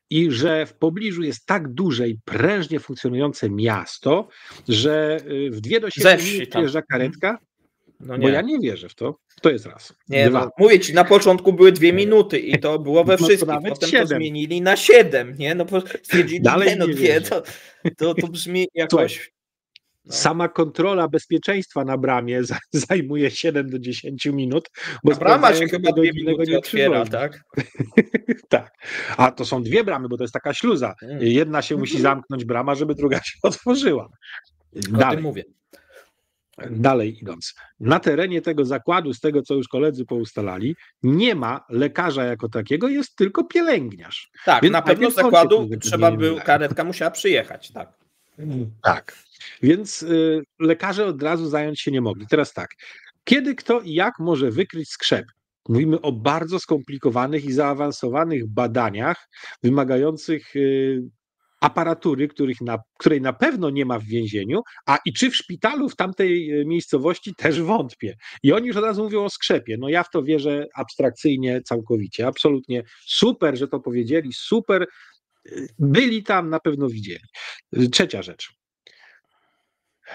i że w pobliżu jest tak duże i prężnie funkcjonujące miasto, że w 2 do 7 minut przyjeżdża karetka? No bo ja nie wierzę w to. To jest raz. Nie, 2. No, mówię ci, na początku były 2 minuty i to było we wszystkich. No potem 7. To zmienili na 7, nie? No bo stwierdzili, dalej nie, to brzmi jakoś... No. Sama kontrola bezpieczeństwa na bramie zajmuje 7 do 10 minut. Bo brama się chyba 2 minuty otwiera, tak? Tak. A to są 2 bramy, bo to jest taka śluza. Jedna się musi zamknąć brama, żeby druga się otworzyła. O tym mówię. Dalej idąc, na terenie tego zakładu, z tego co już koledzy poustalali, nie ma lekarza jako takiego, jest tylko pielęgniarz. Tak, więc na pewno z zakładu karetka musiała przyjechać, tak. Tak, więc lekarze od razu zająć się nie mogli. Teraz tak, kiedy, kto i jak może wykryć skrzep? Mówimy o bardzo skomplikowanych i zaawansowanych badaniach wymagających aparatury, której na pewno nie ma w więzieniu, a i czy w szpitalu w tamtej miejscowości też wątpię. I oni już od razu mówią o skrzepie. No ja w to wierzę abstrakcyjnie całkowicie. Absolutnie super, że to powiedzieli, super. Byli tam, na pewno widzieli. Trzecia rzecz.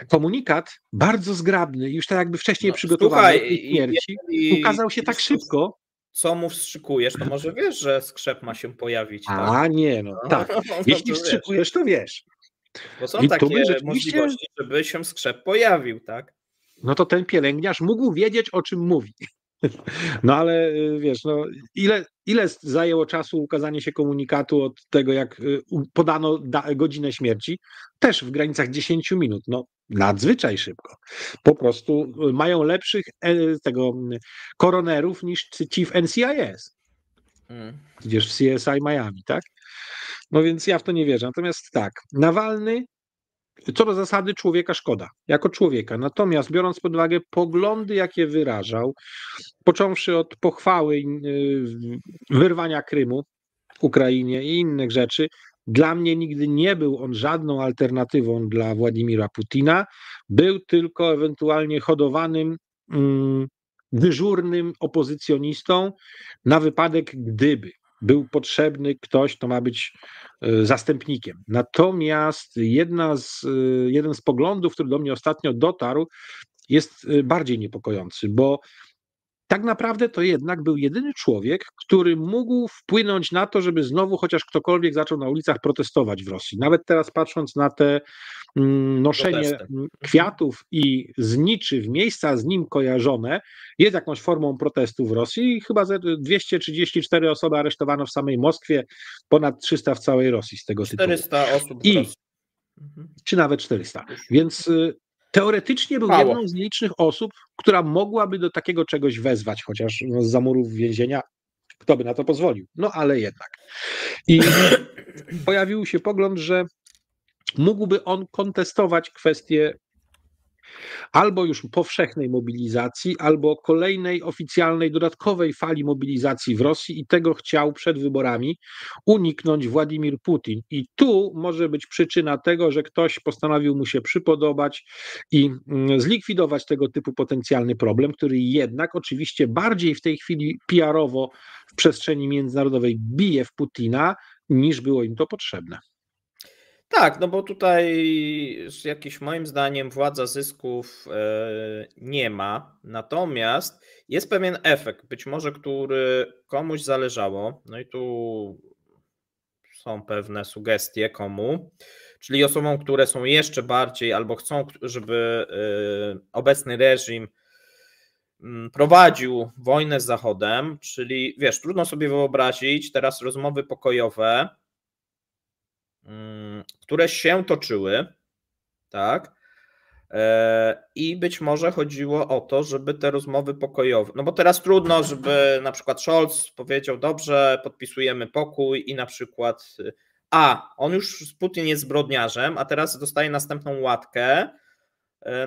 Komunikat bardzo zgrabny, już tak jakby wcześniej przygotowany do śmierci, ukazał się tak szybko. Co mu wstrzykujesz, to może wiesz, że skrzep ma się pojawić. A tak? Nie, no tak. Jeśli wstrzykujesz, to wiesz. Bo są takie możliwości, żeby się skrzep pojawił, tak? No to ten pielęgniarz mógł wiedzieć, o czym mówi. No ale wiesz, no, ile zajęło czasu ukazanie się komunikatu od tego, jak podano godzinę śmierci? Też w granicach 10 minut. No, nadzwyczaj szybko. Po prostu mają lepszych koronerów niż ci w NCIS. Gdzież w CSI Miami, tak? No więc ja w to nie wierzę. Natomiast tak, Nawalny, co do zasady człowieka szkoda, jako człowieka. Natomiast biorąc pod uwagę poglądy, jakie wyrażał, począwszy od pochwały wyrwania Krymu Ukrainie i innych rzeczy, dla mnie nigdy nie był on żadną alternatywą dla Władimira Putina. Był tylko ewentualnie hodowanym, dyżurnym opozycjonistą na wypadek, gdyby był potrzebny ktoś, kto ma być zastępnikiem. Natomiast jeden z poglądów, który do mnie ostatnio dotarł, jest bardziej niepokojący, bo tak naprawdę to jednak był jedyny człowiek, który mógł wpłynąć na to, żeby znowu chociaż ktokolwiek zaczął na ulicach protestować w Rosji. Nawet teraz patrząc na te noszenie kwiatów i zniczy w miejsca z nim kojarzone, jest jakąś formą protestu w Rosji i chyba 234 osoby aresztowano w samej Moskwie, ponad 300 w całej Rosji z tego tytułu. 400 osób w Rosji. Czy nawet 400. Więc teoretycznie był jedną z nielicznych osób, która mogłaby do takiego czegoś wezwać, chociaż z zamurów więzienia kto by na to pozwolił. No ale jednak. I pojawił się pogląd, że mógłby on kontestować kwestię albo już powszechnej mobilizacji, albo kolejnej oficjalnej, dodatkowej fali mobilizacji w Rosji i tego chciał przed wyborami uniknąć Władimir Putin. I tu może być przyczyna tego, że ktoś postanowił mu się przypodobać i zlikwidować tego typu potencjalny problem, który jednak oczywiście bardziej w tej chwili PR-owo w przestrzeni międzynarodowej bije w Putina, niż było im to potrzebne. Tak, no bo tutaj jakiś moim zdaniem władza zysków nie ma, natomiast jest pewien efekt, być może który komuś zależało, no i tu są pewne sugestie komu, czyli osobom, które są jeszcze bardziej albo chcą, żeby obecny reżim prowadził wojnę z Zachodem, czyli wiesz, trudno sobie wyobrazić teraz rozmowy pokojowe, które się toczyły, tak? I być może chodziło o to, żeby te rozmowy pokojowe, no bo teraz trudno, żeby na przykład Scholz powiedział, dobrze, podpisujemy pokój i na przykład on już Putin jest zbrodniarzem, a teraz dostaje następną łatkę,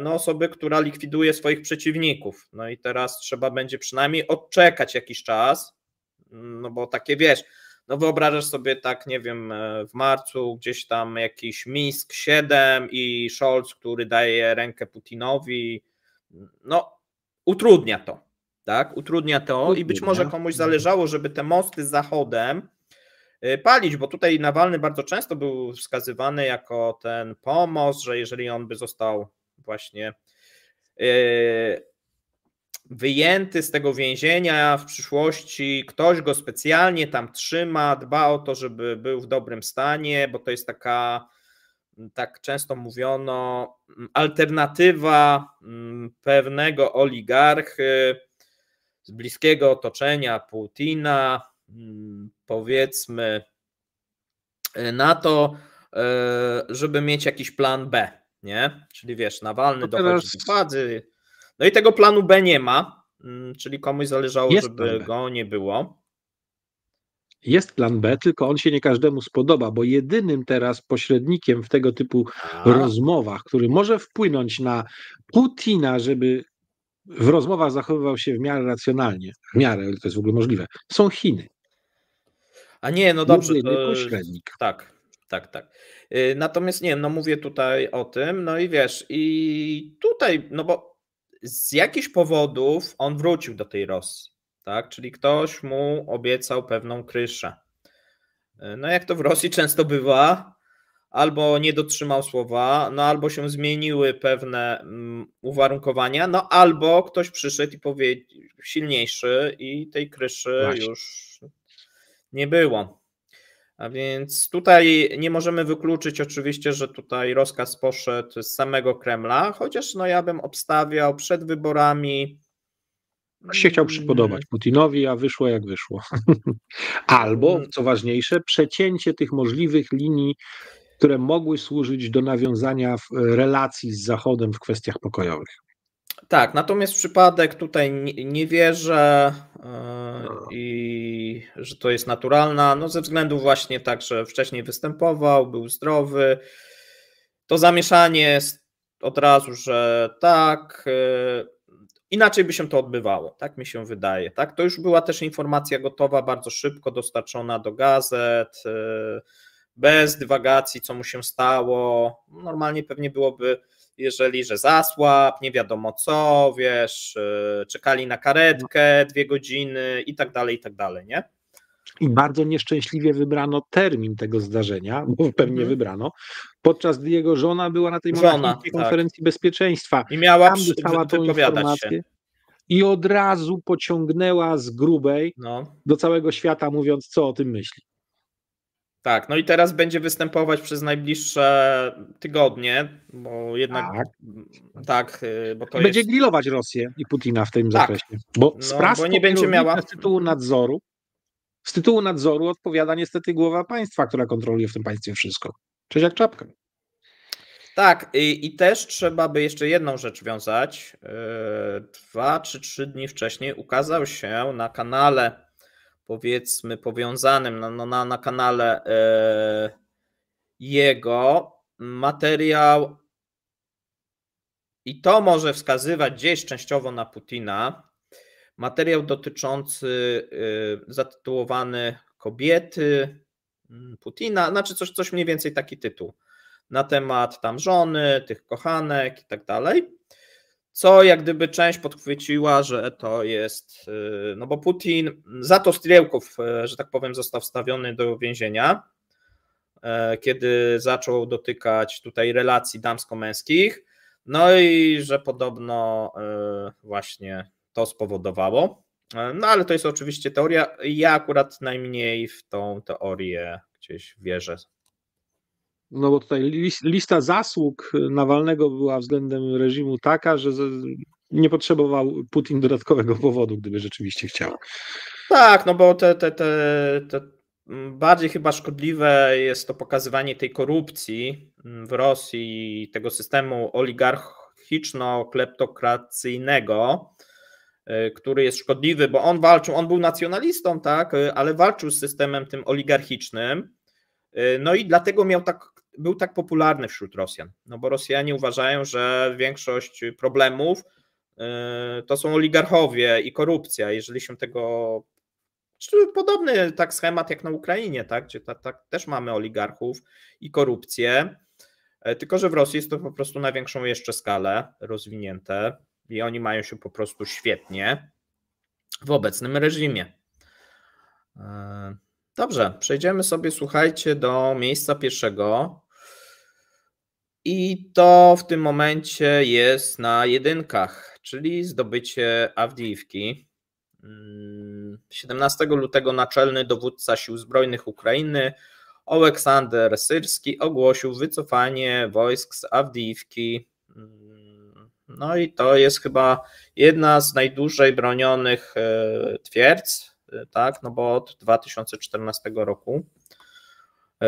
no osoby, która likwiduje swoich przeciwników, no i teraz trzeba będzie przynajmniej odczekać jakiś czas, no bo takie wiesz, no wyobrażasz sobie tak, nie wiem, w marcu gdzieś tam jakiś Mińsk 7 i Scholz, który daje rękę Putinowi, no utrudnia to, tak, utrudnia to i być może komuś zależało, żeby te mosty z Zachodem palić, bo tutaj Nawalny bardzo często był wskazywany jako ten pomost, że jeżeli on by został właśnie wyjęty z tego więzienia w przyszłości, ktoś go specjalnie tam trzyma, dba o to, żeby był w dobrym stanie, bo to jest taka, tak często mówiono, alternatywa pewnego oligarchy z bliskiego otoczenia Putina, powiedzmy na to, żeby mieć jakiś plan B, nie? Czyli wiesz, Nawalny dochodzi do władzy, no i tego planu B nie ma, czyli komuś zależało, żeby go nie było. Jest plan B, tylko on się nie każdemu spodoba, bo jedynym teraz pośrednikiem w tego typu rozmowach, który może wpłynąć na Putina, żeby w rozmowach zachowywał się w miarę racjonalnie, w miarę, to jest w ogóle możliwe, są Chiny. A nie, no dobrze. Jedyny pośrednik. Tak. Natomiast nie, no mówię tutaj o tym, no i wiesz, i tutaj, no bo z jakichś powodów on wrócił do tej Rosji, tak? Czyli ktoś mu obiecał pewną kryszę. No jak to w Rosji często bywa, albo nie dotrzymał słowa, no albo się zmieniły pewne uwarunkowania, no albo ktoś przyszedł i powiedział silniejszy i tej kryszy już nie było. A więc tutaj nie możemy wykluczyć oczywiście, że tutaj rozkaz poszedł z samego Kremla, chociaż no ja bym obstawiał przed wyborami się chciał przypodobać Putinowi, a wyszło jak wyszło. Albo, co ważniejsze, przecięcie tych możliwych linii, które mogły służyć do nawiązania relacji z Zachodem w kwestiach pokojowych. Tak, natomiast przypadek tutaj nie wierzę i że to jest naturalna, no ze względu właśnie tak, że wcześniej występował, był zdrowy. To zamieszanie jest od razu, że tak, inaczej by się to odbywało, tak mi się wydaje. Tak? To już była też informacja gotowa, bardzo szybko dostarczona do gazet, bez dywagacji, co mu się stało. Normalnie pewnie byłoby, jeżeli, że zasłab, nie wiadomo co, wiesz, czekali na karetkę 2 godziny i tak dalej, nie? I bardzo nieszczęśliwie wybrano termin tego zdarzenia, bo pewnie wybrano, podczas gdy jego żona była na tej Monachińskiej konferencji bezpieczeństwa. I miała tam dostała tą informację się. I od razu pociągnęła z grubej do całego świata, mówiąc, co o tym myśli. Tak, no i teraz będzie występować przez najbliższe tygodnie, bo jednak bo to będzie grillować Rosję i Putina w tym zakresie. Bo bo nie będzie miała z tytułu nadzoru odpowiada niestety głowa państwa, która kontroluje w tym państwie wszystko. Cześć jak czapka. Tak, i też trzeba by jeszcze jedną rzecz wiązać. 2 czy 3 dni wcześniej ukazał się na kanale, powiedzmy, powiązanym na kanale jego materiał, i to może wskazywać gdzieś częściowo na Putina, materiał dotyczący, zatytułowany Kobiety Putina, znaczy coś mniej więcej taki tytuł, na temat tam żony, tych kochanek i tak dalej, co jak gdyby część podchwyciła, że to jest, no bo Putin za to Strielków, że tak powiem, został wstawiony do więzienia, kiedy zaczął dotykać tutaj relacji damsko-męskich, no i że podobno właśnie to spowodowało. No ale to jest oczywiście teoria. Ja akurat najmniej w tą teorię gdzieś wierzę. No bo tutaj lista zasług Nawalnego była względem reżimu taka, że nie potrzebował Putin dodatkowego powodu, gdyby rzeczywiście chciał. Tak, no bo te bardziej chyba szkodliwe jest to pokazywanie tej korupcji w Rosji, tego systemu oligarchiczno-kleptokracyjnego, który jest szkodliwy, bo on był nacjonalistą, tak, ale walczył z systemem tym oligarchicznym, no i dlatego był tak popularny wśród Rosjan, no bo Rosjanie uważają, że większość problemów to są oligarchowie i korupcja. Jeżeli się tego, podobny tak schemat jak na Ukrainie, tak, gdzie też mamy oligarchów i korupcję, tylko że w Rosji jest to po prostu na większą jeszcze skalę rozwinięte i oni mają się po prostu świetnie w obecnym reżimie. Dobrze, przejdziemy sobie, słuchajcie, do miejsca pierwszego. I to w tym momencie jest na jedynkach, czyli zdobycie Awdijiwki. 17 lutego naczelny dowódca Sił Zbrojnych Ukrainy Oleksander Syrski ogłosił wycofanie wojsk z Awdijiwki. No i to jest chyba jedna z najdłużej bronionych twierdz, tak, no bo od 2014 roku.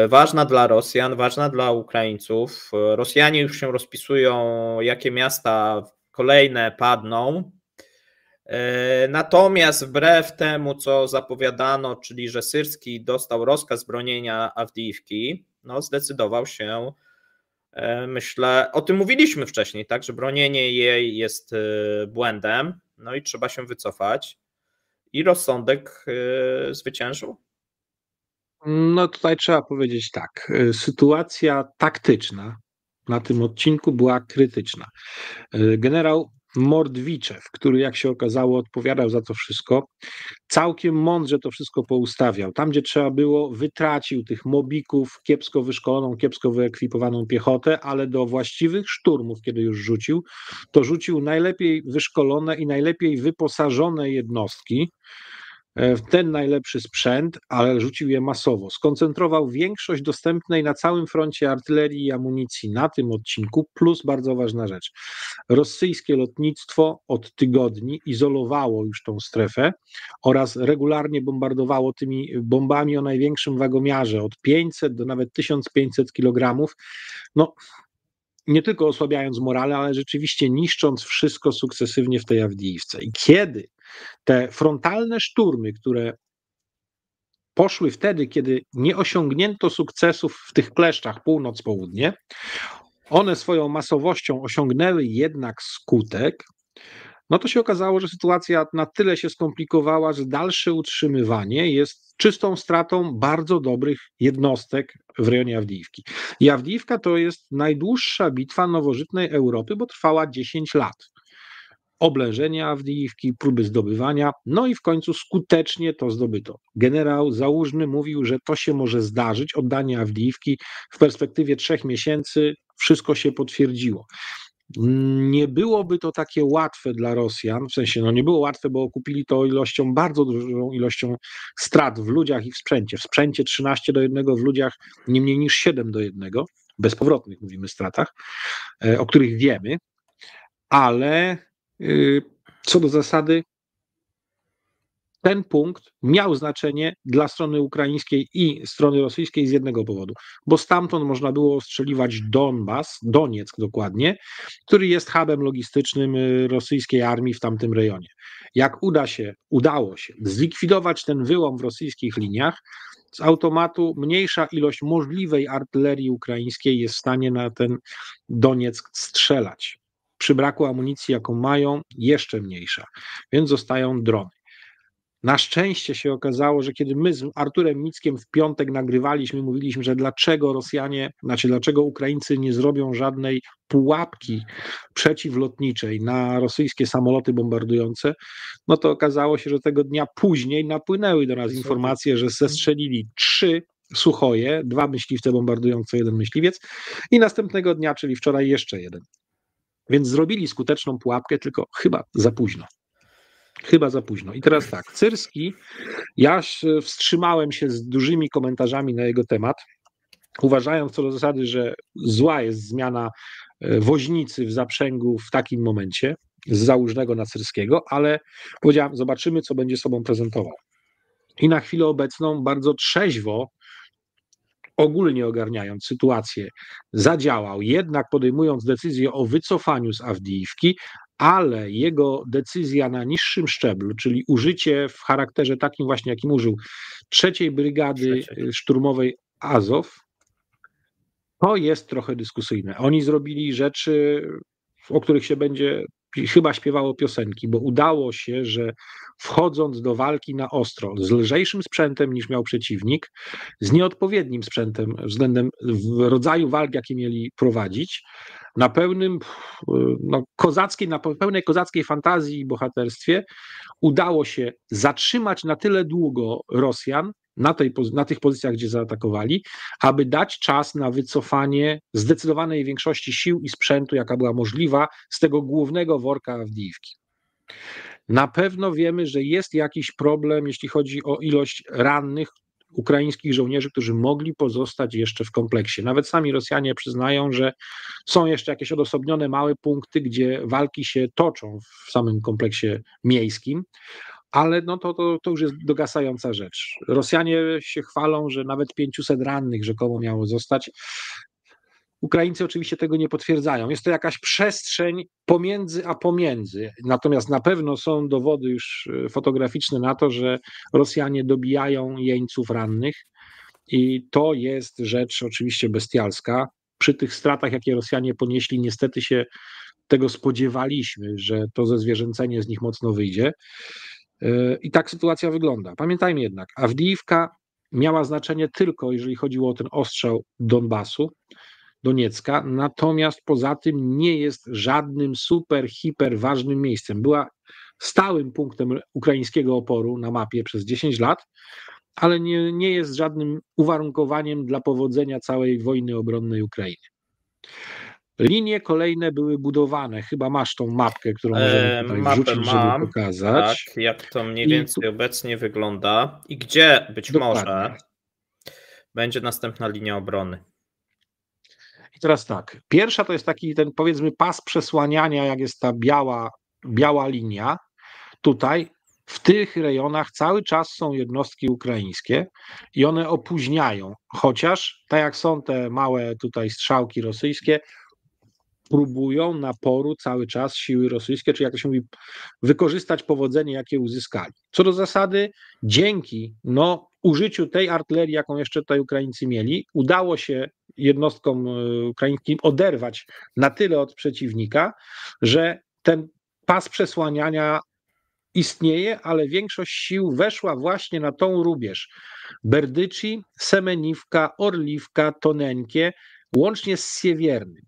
Ważna dla Rosjan, ważna dla Ukraińców. Rosjanie już się rozpisują, jakie miasta kolejne padną. Natomiast wbrew temu, co zapowiadano, czyli że Syrski dostał rozkaz bronienia Awdijiwki, no zdecydował się, myślę, o tym mówiliśmy wcześniej, tak, że bronienie jej jest błędem, no i trzeba się wycofać. I rozsądek zwyciężył? No tutaj trzeba powiedzieć tak, sytuacja taktyczna na tym odcinku była krytyczna. Generał Mordwiczew, który jak się okazało odpowiadał za to wszystko, całkiem mądrze to wszystko poustawiał. Tam, gdzie trzeba było, wytracił tych mobików, kiepsko wyszkoloną, kiepsko wyekwipowaną piechotę, ale do właściwych szturmów, kiedy już rzucił, to rzucił najlepiej wyszkolone i najlepiej wyposażone jednostki, ten najlepszy sprzęt, ale rzucił je masowo. Skoncentrował większość dostępnej na całym froncie artylerii i amunicji na tym odcinku, plus bardzo ważna rzecz. Rosyjskie lotnictwo od tygodni izolowało już tą strefę oraz regularnie bombardowało tymi bombami o największym wagomiarze, od 500 do nawet 1500 kg. No, nie tylko osłabiając morale, ale rzeczywiście niszcząc wszystko sukcesywnie w tej Awdijiwce. I kiedy te frontalne szturmy, które poszły wtedy, kiedy nie osiągnięto sukcesów w tych kleszczach północ-południe, one swoją masowością osiągnęły jednak skutek, no to się okazało, że sytuacja na tyle się skomplikowała, że dalsze utrzymywanie jest czystą stratą bardzo dobrych jednostek w rejonie Awdijiwki. I Awdijiwka to jest najdłuższa bitwa nowożytnej Europy, bo trwała 10 lat. Oblężenia Awdijiwki, próby zdobywania, no i w końcu skutecznie to zdobyto. Generał Załużny mówił, że to się może zdarzyć, oddanie Awdijiwki w perspektywie 3 miesięcy, wszystko się potwierdziło. Nie byłoby to takie łatwe dla Rosjan, w sensie no nie było łatwe, bo okupili to ilością, bardzo dużą ilością strat w ludziach i w sprzęcie. W sprzęcie 13:1, w ludziach nie mniej niż 7:1, bezpowrotnych mówimy stratach, o których wiemy, ale co do zasady ten punkt miał znaczenie dla strony ukraińskiej i strony rosyjskiej z jednego powodu, bo stamtąd można było ostrzeliwać Donbas, Donieck dokładnie, który jest hubem logistycznym rosyjskiej armii w tamtym rejonie. Jak udało się zlikwidować ten wyłom w rosyjskich liniach, z automatu mniejsza ilość możliwej artylerii ukraińskiej jest w stanie na ten Donieck strzelać. Przy braku amunicji, jaką mają, jeszcze mniejsza, więc zostają drony. Na szczęście się okazało, że kiedy my z Arturem Mickiem w piątek nagrywaliśmy, mówiliśmy, że dlaczego Ukraińcy nie zrobią żadnej pułapki przeciwlotniczej na rosyjskie samoloty bombardujące, no to okazało się, że tego dnia później napłynęły do nas informacje, że zestrzelili 3 Suchoje, 2 myśliwce bombardujące, 1 myśliwiec i następnego dnia, czyli wczoraj jeszcze 1. Więc zrobili skuteczną pułapkę, tylko chyba za późno. Chyba za późno. I teraz tak, Syrski, ja wstrzymałem się z dużymi komentarzami na jego temat, uważając co do zasady, że zła jest zmiana woźnicy w zaprzęgu w takim momencie, z Załużnego na Syrskiego, ale powiedziałem, zobaczymy, co będzie sobą prezentował. I na chwilę obecną bardzo trzeźwo, ogólnie ogarniając sytuację, zadziałał, jednak podejmując decyzję o wycofaniu z Awdijiwki, ale jego decyzja na niższym szczeblu, czyli użycie w charakterze takim właśnie, jakim użył 3. Brygady Szturmowej Azow, to jest trochę dyskusyjne. Oni zrobili rzeczy, o których się będzie chyba śpiewało piosenki, bo udało się, że wchodząc do walki na ostro, z lżejszym sprzętem niż miał przeciwnik, z nieodpowiednim sprzętem względem rodzaju walk, jakie mieli prowadzić, na pełnym, na pełnej kozackiej fantazji i bohaterstwie udało się zatrzymać na tyle długo Rosjan na tych pozycjach, gdzie zaatakowali, aby dać czas na wycofanie zdecydowanej większości sił i sprzętu, jaka była możliwa, z tego głównego worka Awdijiwki. Na pewno wiemy, że jest jakiś problem, jeśli chodzi o ilość rannych ukraińskich żołnierzy, którzy mogli pozostać jeszcze w kompleksie. Nawet sami Rosjanie przyznają, że są jeszcze jakieś odosobnione małe punkty, gdzie walki się toczą w samym kompleksie miejskim, ale no to już jest dogasająca rzecz. Rosjanie się chwalą, że nawet 500 rannych rzekomo miało zostać. Ukraińcy oczywiście tego nie potwierdzają. Jest to jakaś przestrzeń pomiędzy a pomiędzy. Natomiast na pewno są dowody już fotograficzne na to, że Rosjanie dobijają jeńców rannych i to jest rzecz oczywiście bestialska. Przy tych stratach, jakie Rosjanie ponieśli, niestety się tego spodziewaliśmy, że to zezwierzęcenie z nich mocno wyjdzie. I tak sytuacja wygląda. Pamiętajmy jednak, Awdijiwka miała znaczenie tylko, jeżeli chodziło o ten ostrzał Donbasu, Doniecka, natomiast poza tym nie jest żadnym super, hiper ważnym miejscem. Była stałym punktem ukraińskiego oporu na mapie przez 10 lat, ale nie jest żadnym uwarunkowaniem dla powodzenia całej wojny obronnej Ukrainy. linie kolejne były budowane. Chyba masz tą mapkę, którą możemy tutaj Mapę wrzucić, żeby mam, tak, pokazać. jak to mniej I tu, więcej obecnie wygląda i gdzie być dokładnie. może będzie następna linia obrony. I teraz tak, pierwsza to jest taki ten, powiedzmy, pas przesłaniania, jak jest ta biała linia. Tutaj w tych rejonach cały czas są jednostki ukraińskie i one opóźniają, chociaż tak jak są te małe tutaj strzałki rosyjskie, próbują naporu cały czas siły rosyjskie, czy jak to się mówi, wykorzystać powodzenie, jakie uzyskali. Co do zasady, dzięki użyciu tej artylerii, jaką jeszcze tutaj Ukraińcy mieli, udało się jednostkom ukraińskim oderwać na tyle od przeciwnika, że ten pas przesłaniania istnieje, ale większość sił weszła właśnie na tą rubież. Berdyczy, Semeniwka, Orliwka, Toneńkie, łącznie z Siewiernym.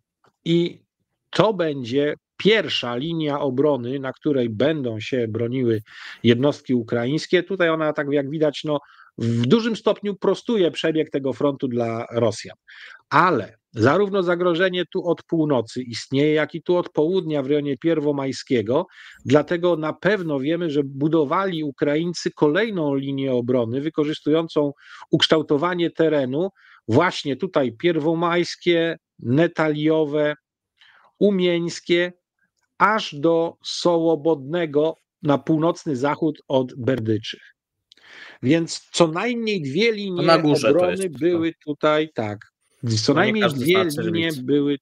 I to będzie pierwsza linia obrony, na której będą się broniły jednostki ukraińskie. Tutaj ona, tak jak widać, w dużym stopniu prostuje przebieg tego frontu dla Rosjan. Ale zarówno zagrożenie tu od północy istnieje, jak i tu od południa w rejonie Pierwomajskiego. Dlatego na pewno wiemy, że budowali Ukraińcy kolejną linię obrony, wykorzystującą ukształtowanie terenu, właśnie tutaj Pierwomajskie, Netaliowe, Umieńskie, aż do Sołobodnego na północny zachód od Berdyczy. Więc co najmniej dwie linie na górze to obrony jest. były tutaj, tak, co No nie najmniej każdy dwie zna linie cyrylicę. były,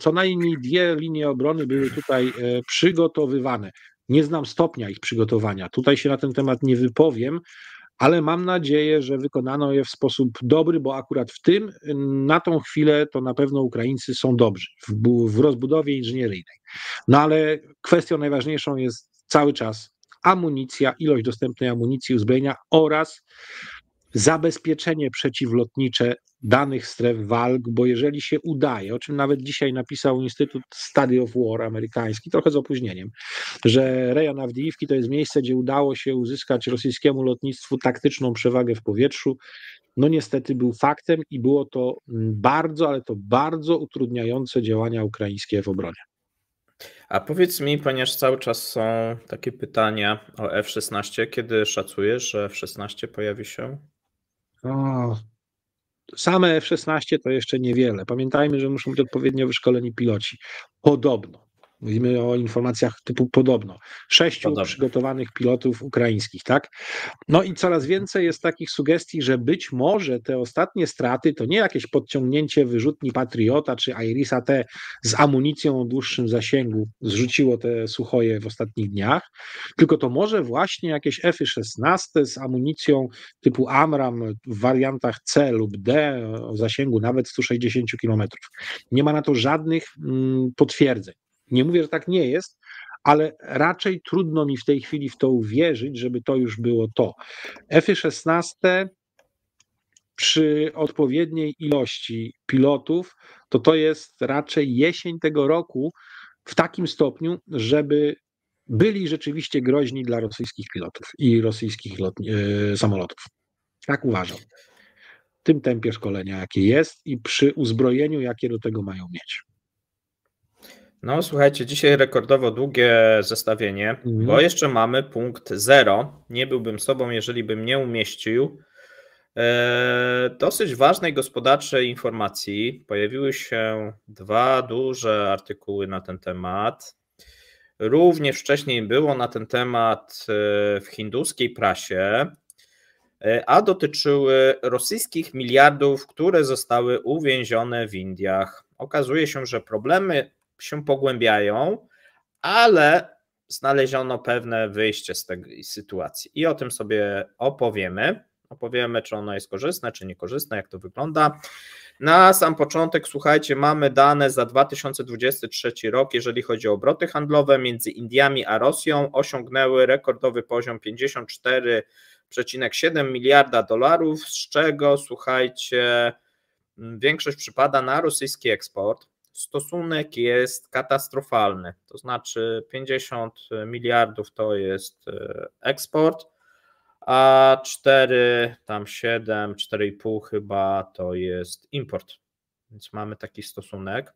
co najmniej dwie linie obrony były tutaj przygotowywane. Nie znam stopnia ich przygotowania. Tutaj się na ten temat nie wypowiem, ale mam nadzieję, że wykonano je w sposób dobry, bo akurat w tym, na tą chwilę, to na pewno Ukraińcy są dobrzy w rozbudowie inżynieryjnej. No ale kwestią najważniejszą jest cały czas amunicja, ilość dostępnej amunicji, uzbrojenia oraz zabezpieczenie przeciwlotnicze danych stref walk, bo jeżeli się udaje, o czym nawet dzisiaj napisał Instytut Study of War amerykański, trochę z opóźnieniem, że rejon Awdijiwki to jest miejsce, gdzie udało się uzyskać rosyjskiemu lotnictwu taktyczną przewagę w powietrzu, no niestety był faktem i było to bardzo, ale to bardzo utrudniające działania ukraińskie w obronie. A powiedz mi, ponieważ cały czas są takie pytania o F-16, kiedy szacujesz, że F-16 pojawi się? Same F-16 to jeszcze niewiele. Pamiętajmy, że muszą być odpowiednio wyszkoleni piloci. Podobno. Mówimy o informacjach typu podobno. 6 przygotowanych pilotów ukraińskich, tak? No i coraz więcej jest takich sugestii, że być może te ostatnie straty to nie jakieś podciągnięcie wyrzutni Patriota czy Iris-T z amunicją o dłuższym zasięgu zrzuciło te Suchoje w ostatnich dniach, tylko to może właśnie jakieś F-16 z amunicją typu Amram w wariantach C lub D o zasięgu nawet 160 km. Nie ma na to żadnych potwierdzeń. Nie mówię, że tak nie jest, ale raczej trudno mi w tej chwili w to uwierzyć, żeby to już było to. F-16 przy odpowiedniej ilości pilotów, to jest raczej jesień tego roku w takim stopniu, żeby byli rzeczywiście groźni dla rosyjskich pilotów i rosyjskich samolotów. Tak uważam. W tym tempie szkolenia, jakie jest i przy uzbrojeniu, jakie do tego mają mieć. No słuchajcie, dzisiaj rekordowo długie zestawienie, bo jeszcze mamy punkt 0. Nie byłbym sobą, jeżeli bym nie umieścił dosyć ważnej gospodarczej informacji. Pojawiły się 2 duże artykuły na ten temat. Również wcześniej było na ten temat w hinduskiej prasie, a dotyczyły rosyjskich miliardów, które zostały uwięzione w Indiach. Okazuje się, że problemy się pogłębiają, ale znaleziono pewne wyjście z tej sytuacji i o tym sobie opowiemy. Opowiemy, czy ono jest korzystne, czy niekorzystne, jak to wygląda. Na sam początek, słuchajcie, mamy dane za 2023 rok, jeżeli chodzi o obroty handlowe między Indiami a Rosją, osiągnęły rekordowy poziom 54,7 miliarda dolarów, z czego, słuchajcie, większość przypada na rosyjski eksport. Stosunek jest katastrofalny, to znaczy 50 miliardów to jest eksport, a 4, tam 7, 4,5 chyba to jest import. Więc mamy taki stosunek.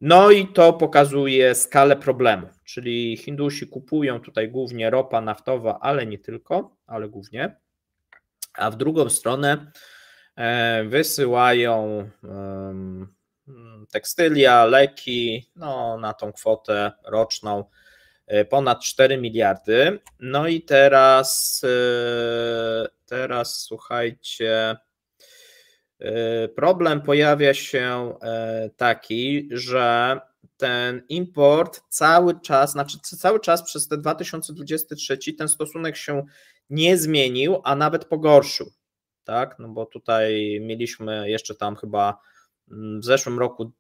No i to pokazuje skalę problemu, czyli Hindusi kupują tutaj głównie ropa naftowa, ale nie tylko, ale głównie, a w drugą stronę wysyłają tekstylia, leki, no na tą kwotę roczną ponad 4 miliardy. No i teraz słuchajcie, problem pojawia się taki, że ten import cały czas przez ten 2023 ten stosunek się nie zmienił, a nawet pogorszył, tak? No bo tutaj mieliśmy jeszcze tam chyba w zeszłym roku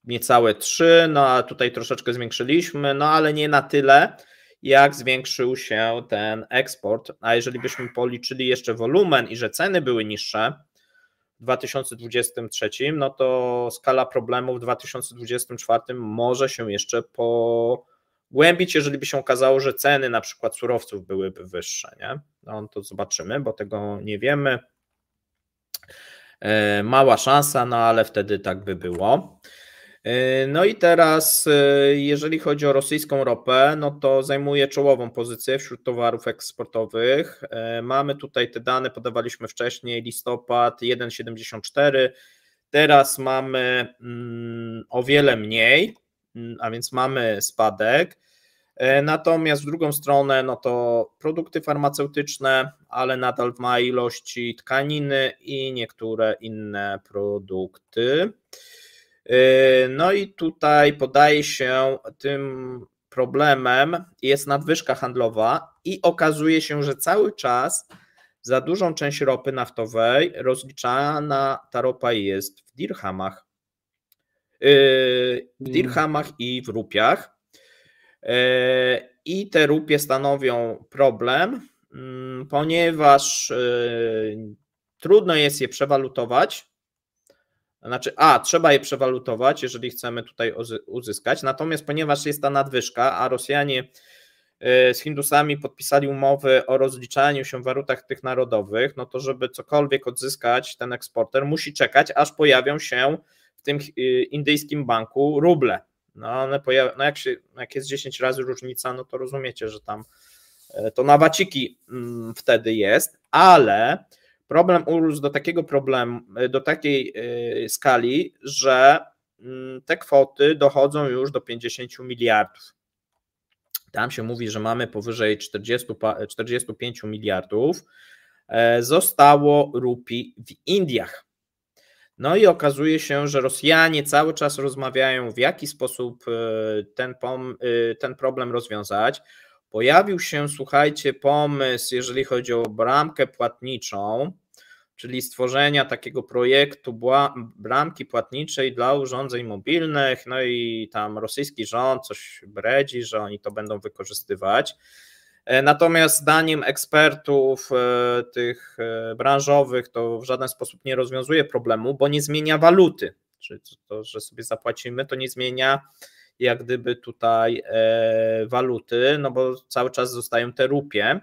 niecałe 3, no a tutaj troszeczkę zwiększyliśmy, no ale nie na tyle, jak zwiększył się ten eksport, a jeżeli byśmy policzyli jeszcze wolumen i że ceny były niższe w 2023, no to skala problemu w 2024 może się jeszcze pogłębić, jeżeli by się okazało, że ceny na przykład surowców byłyby wyższe, nie? No to zobaczymy, bo tego nie wiemy. Mała szansa, no ale wtedy tak by było. No i teraz, jeżeli chodzi o rosyjską ropę, no to zajmuje czołową pozycję wśród towarów eksportowych. Mamy tutaj te dane, podawaliśmy wcześniej, listopad 1,74, teraz mamy o wiele mniej, a więc mamy spadek. Natomiast w drugą stronę, no to produkty farmaceutyczne, ale nadal w małej ilości tkaniny i niektóre inne produkty. No i tutaj podaje się, tym problemem jest nadwyżka handlowa i okazuje się, że cały czas za dużą część ropy naftowej rozliczana ta ropa jest w dirhamach. W dirhamach i w rupiach. I te rupie stanowią problem, ponieważ trudno jest je przewalutować. Znaczy, trzeba je przewalutować, jeżeli chcemy tutaj uzyskać, natomiast ponieważ jest ta nadwyżka, a Rosjanie z Hindusami podpisali umowy o rozliczaniu się w walutach tych narodowych, no to żeby cokolwiek odzyskać, ten eksporter musi czekać, aż pojawią się w tym indyjskim banku ruble. Jak jest 10 razy różnica, no to rozumiecie, że tam to na waciki wtedy jest, ale problem urósł do takiej skali, że te kwoty dochodzą już do 50 miliardów. Tam się mówi, że mamy powyżej 45 miliardów. Zostało rupii w Indiach. No i okazuje się, że Rosjanie cały czas rozmawiają, w jaki sposób ten problem rozwiązać. Pojawił się, słuchajcie, pomysł, jeżeli chodzi o bramkę płatniczą, czyli stworzenia takiego projektu bramki płatniczej dla urządzeń mobilnych, no i tam rosyjski rząd coś bredzi, że oni to będą wykorzystywać. Natomiast zdaniem ekspertów tych branżowych to w żaden sposób nie rozwiązuje problemu, bo nie zmienia waluty. Czyli to, że sobie zapłacimy, to nie zmienia jak gdyby tutaj waluty, no bo cały czas zostają te rupie,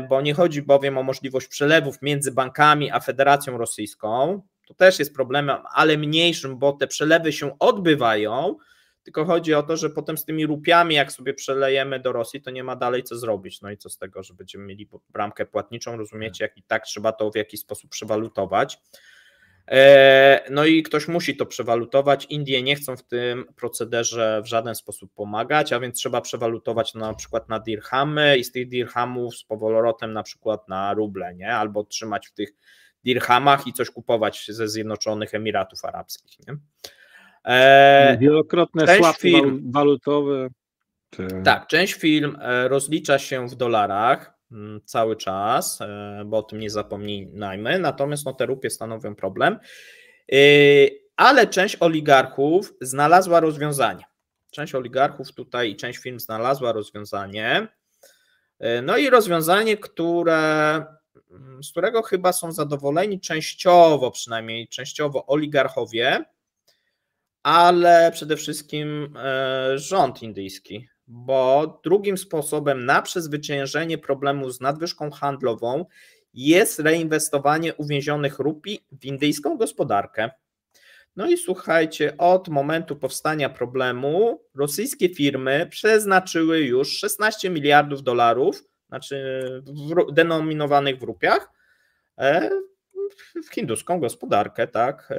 bo nie chodzi bowiem o możliwość przelewów między bankami a Federacją Rosyjską. To też jest problemem, ale mniejszym, bo te przelewy się odbywają, tylko chodzi o to, że potem z tymi rupiami, jak sobie przelejemy do Rosji, to nie ma dalej co zrobić. No i co z tego, że będziemy mieli bramkę płatniczą, rozumiecie, jak i tak trzeba to w jakiś sposób przewalutować. No i ktoś musi to przewalutować. Indie nie chcą w tym procederze w żaden sposób pomagać, a więc trzeba przewalutować na przykład na dirhamy i z tych dirhamów z powrotem na przykład na ruble, nie? Albo trzymać w tych dirhamach i coś kupować ze Zjednoczonych Emiratów Arabskich. Nie? Wielokrotne słabki walutowe. Tak, część firm rozlicza się w dolarach cały czas, bo o tym nie zapominajmy, natomiast no, te rupie stanowią problem, ale część oligarchów znalazła rozwiązanie. Część oligarchów tutaj i część firm znalazła rozwiązanie, no i rozwiązanie, z którego chyba są zadowoleni przynajmniej częściowo oligarchowie, ale przede wszystkim rząd indyjski, bo drugim sposobem na przezwyciężenie problemu z nadwyżką handlową jest reinwestowanie uwięzionych rupii w indyjską gospodarkę. No i słuchajcie, od momentu powstania problemu rosyjskie firmy przeznaczyły już 16 miliardów dolarów, znaczy denominowanych w rupiach, w hinduską gospodarkę, tak,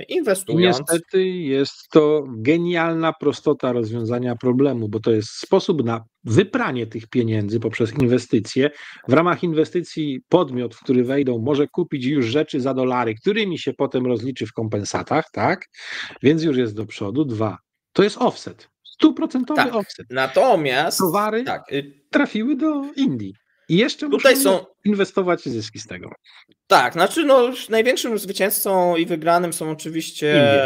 I inwestując. niestety jest to genialna prostota rozwiązania problemu, bo to jest sposób na wypranie tych pieniędzy poprzez inwestycje. W ramach inwestycji podmiot, w który wejdą, może kupić już rzeczy za dolary, którymi się potem rozliczy w kompensatach, tak? Więc już jest do przodu. 2. To jest offset. 100% Tak, offset. natomiast Towary tak, trafiły do Indii. I jeszcze tutaj muszą są inwestować zyski z tego. tak, znaczy no, największym zwycięzcą i wygranym są oczywiście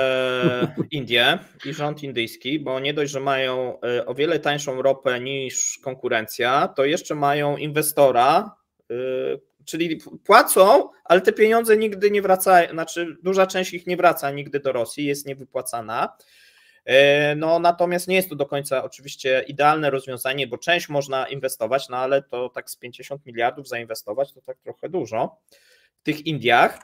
Indie i rząd indyjski, bo nie dość, że mają o wiele tańszą ropę niż konkurencja, to jeszcze mają inwestora, czyli płacą, ale te pieniądze nigdy nie wracają, znaczy duża część ich nie wraca nigdy do Rosji, jest niewypłacana. No, natomiast nie jest to do końca oczywiście idealne rozwiązanie, bo część można inwestować, no ale to tak z 50 miliardów zainwestować to tak trochę dużo w tych Indiach.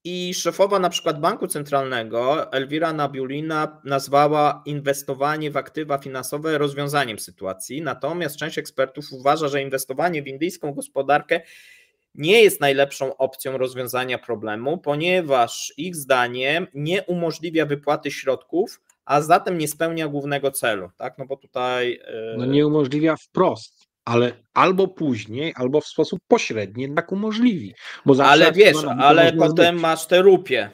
I szefowa na przykład Banku Centralnego Elvira Nabiulina nazwała inwestowanie w aktywa finansowe rozwiązaniem sytuacji, natomiast część ekspertów uważa, że inwestowanie w indyjską gospodarkę nie jest najlepszą opcją rozwiązania problemu, ponieważ ich zdaniem nie umożliwia wypłaty środków, a zatem nie spełnia głównego celu, tak? No bo tutaj No nie umożliwia wprost, ale albo później, albo w sposób pośredni jednak umożliwi. Bo zawsze ale jak wiesz, to ale można potem zbyć. masz te rupie.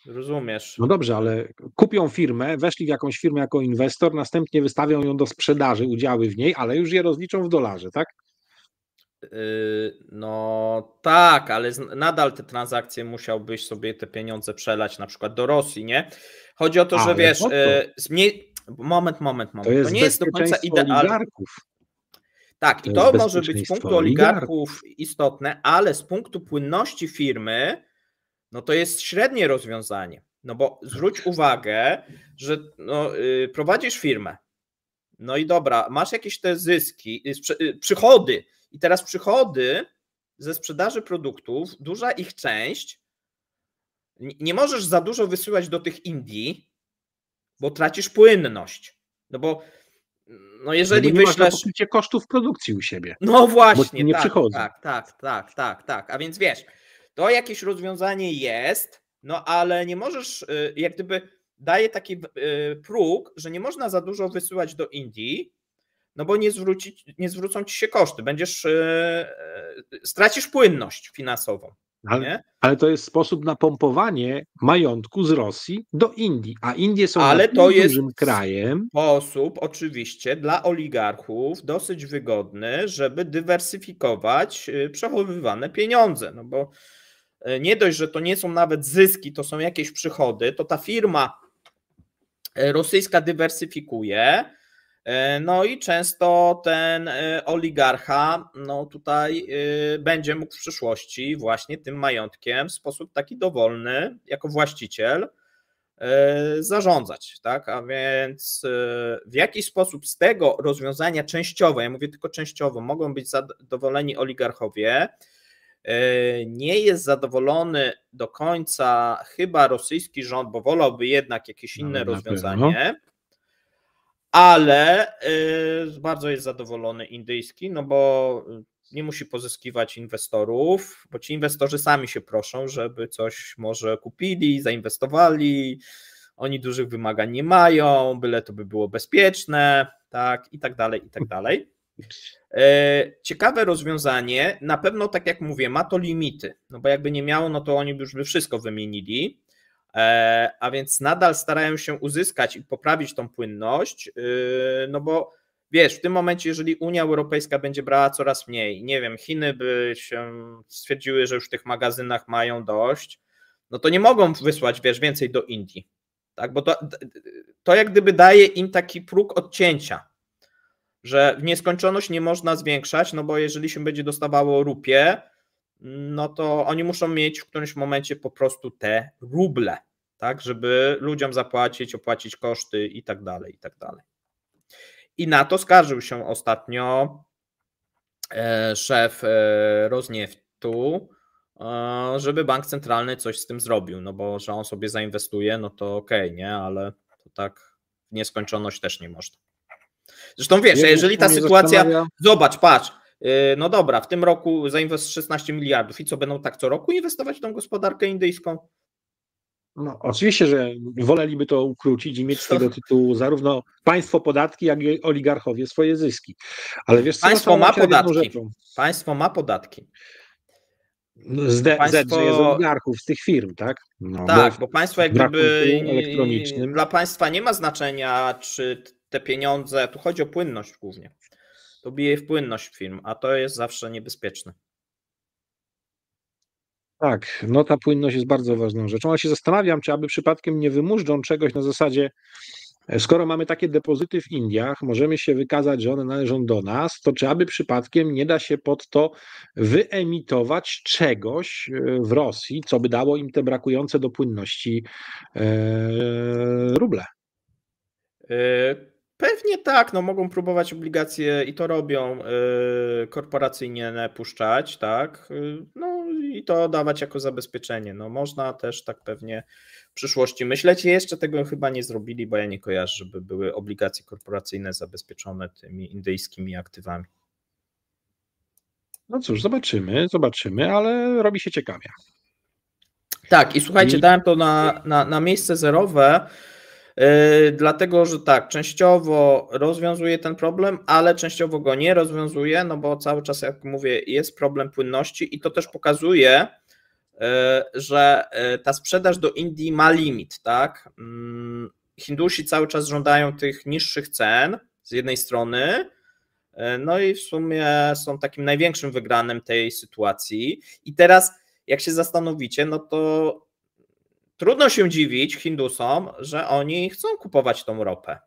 Rozumiesz? No dobrze, ale kupią firmę, weszli w jakąś firmę jako inwestor, następnie wystawią ją do sprzedaży, udziały w niej, ale już je rozliczą w dolarze, tak? No tak, ale nadal te transakcje musiałbyś sobie te pieniądze przelać na przykład do Rosji, nie? Chodzi o to, że Ale wiesz, po co? moment. To jest To nie jest do końca bezpieczeństwo idealne. oligarchów. Tak, i To jest to może być z bezpieczeństwo punktu oligarchów. oligarchów istotne, ale z punktu płynności firmy, no to jest średnie rozwiązanie. No bo zwróć uwagę, że no, prowadzisz firmę, no i dobra, masz jakieś te zyski, przychody i teraz przychody ze sprzedaży produktów, duża ich część, nie możesz za dużo wysyłać do tych Indii, bo tracisz płynność. No bo no jeżeli nie masz na wyślesz... pokrycie kosztów produkcji u siebie. No właśnie, nie tak, przychodzą. tak. A więc wiesz, to jakieś rozwiązanie jest, no ale nie możesz, jak gdyby daje taki próg, że nie można za dużo wysyłać do Indii, no bo nie zwrócą ci się koszty, stracisz płynność finansową. Ale to jest sposób na pompowanie majątku z Rosji do Indii, a Indie są dużym krajem. Sposób oczywiście dla oligarchów dosyć wygodny, żeby dywersyfikować przechowywane pieniądze, no bo nie dość, że to nie są nawet zyski, to są jakieś przychody, to ta firma rosyjska dywersyfikuje, no i często ten oligarcha no tutaj będzie mógł w przyszłości właśnie tym majątkiem w sposób taki dowolny, jako właściciel zarządzać, tak? A więc w jaki sposób z tego rozwiązania częściowo, ja mówię tylko częściowo, mogą być zadowoleni oligarchowie, nie jest zadowolony do końca chyba rosyjski rząd, bo wolałby jednak jakieś inne rozwiązanie, ale bardzo jest zadowolony indyjski, no bo nie musi pozyskiwać inwestorów, bo ci inwestorzy sami się proszą, żeby coś może kupili, zainwestowali, oni dużych wymagań nie mają, byle to by było bezpieczne, tak, i tak dalej, i tak dalej. Ciekawe rozwiązanie, na pewno tak jak mówię, ma to limity, no bo jakby nie miało, no to oni już by wszystko wymienili, a więc nadal starają się uzyskać i poprawić tą płynność, no bo wiesz, w tym momencie, jeżeli Unia Europejska będzie brała coraz mniej, nie wiem, Chiny by się stwierdziły, że już w tych magazynach mają dość, no to nie mogą wysłać, wiesz, więcej do Indii, tak, bo to jak gdyby daje im taki próg odcięcia, że w nieskończoność nie można zwiększać, no bo jeżeli się będzie dostawało rupie, no to oni muszą mieć w którymś momencie po prostu te ruble, tak, żeby ludziom zapłacić, opłacić koszty i tak dalej, i tak dalej. I na to skarżył się ostatnio szef Rosnieftu, żeby bank centralny coś z tym zrobił, no bo że on sobie zainwestuje, no to okej, nie, ale to tak w nieskończoność też nie można. Zresztą wiesz, jeżeli ta sytuacja, zobacz, patrz, no dobra, w tym roku zainwestujesz 16 miliardów i co, będą tak co roku inwestować w tą gospodarkę indyjską? No, oczywiście, że woleliby to ukrócić i mieć z tego tytułu zarówno państwo podatki, jak i oligarchowie swoje zyski. Ale wiesz co, państwo ma podatki. Państwo ma podatki. Państwo... jest oligarchów z tych firm, tak? No, tak, bo państwo jak gdyby dla państwa nie ma znaczenia, czy te pieniądze, tu chodzi o płynność głównie, to bije w płynność firm, a to jest zawsze niebezpieczne. Tak, no ta płynność jest bardzo ważną rzeczą, ale się zastanawiam, czy aby przypadkiem nie wymuszczą czegoś na zasadzie, skoro mamy takie depozyty w Indiach, możemy się wykazać, że one należą do nas, to czy aby przypadkiem nie da się pod to wyemitować czegoś w Rosji, co by dało im te brakujące do płynności ruble? Pewnie tak, no mogą próbować obligacje i to robią korporacyjnie puszczać, tak, no i to dawać jako zabezpieczenie. No można też tak pewnie w przyszłości myśleć. Jeszcze tego chyba nie zrobili, bo ja nie kojarzę, żeby były obligacje korporacyjne zabezpieczone tymi indyjskimi aktywami. No cóż, zobaczymy, ale robi się ciekawie. Tak, i słuchajcie, dałem to na miejsce zerowe, dlatego, że tak, częściowo rozwiązuje ten problem, ale częściowo go nie rozwiązuje, no bo cały czas, jak mówię, jest problem płynności i to też pokazuje, że ta sprzedaż do Indii ma limit, tak? Hindusi cały czas żądają tych niższych cen z jednej strony, no i w sumie są takim największym wygranym tej sytuacji i teraz jak się zastanowicie, no to trudno się dziwić Hindusom, że oni chcą kupować tą ropę.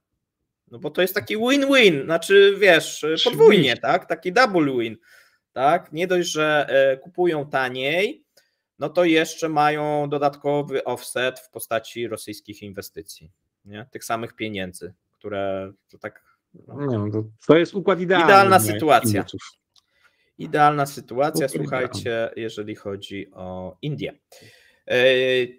No bo to jest taki win-win, znaczy wiesz, podwójnie, tak? Taki double win, tak? Nie dość, że kupują taniej, no to jeszcze mają dodatkowy offset w postaci rosyjskich inwestycji, nie? Tych samych pieniędzy, które to tak... No, to jest układ idealny. Idealna sytuacja. Idealna sytuacja, słuchajcie, jeżeli chodzi o Indię.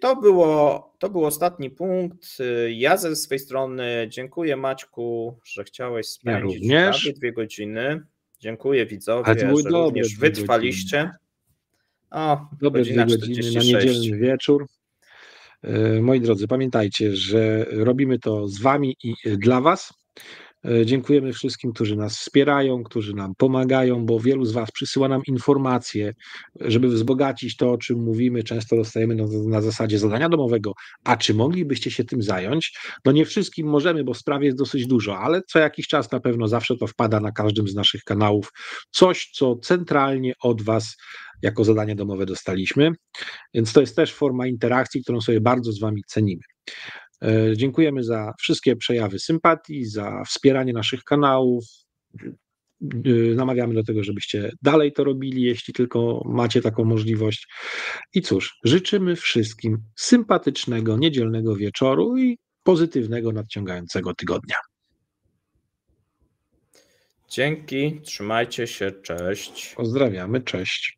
To był ostatni punkt. Ja ze swojej strony dziękuję, Maćku, że chciałeś spędzić prawie 2 godziny. Dziękuję widzowie, że również wytrwaliście. Dobre 2 godziny na niedzielny wieczór. Moi drodzy, pamiętajcie, że robimy to z wami i dla was. Dziękujemy wszystkim, którzy nas wspierają, którzy nam pomagają, bo wielu z was przysyła nam informacje, żeby wzbogacić to, o czym mówimy. Często dostajemy na zasadzie zadania domowego, a czy moglibyście się tym zająć? No nie wszystkim możemy, bo spraw jest dosyć dużo, ale co jakiś czas na pewno zawsze to wpada na każdym z naszych kanałów. Coś, co centralnie od was jako zadanie domowe dostaliśmy, więc to jest też forma interakcji, którą sobie bardzo z wami cenimy. Dziękujemy za wszystkie przejawy sympatii, za wspieranie naszych kanałów. Namawiamy do tego, żebyście dalej to robili, jeśli tylko macie taką możliwość. I cóż, życzymy wszystkim sympatycznego, niedzielnego wieczoru i pozytywnego, nadciągającego tygodnia. Dzięki, trzymajcie się, cześć. Pozdrawiamy, cześć.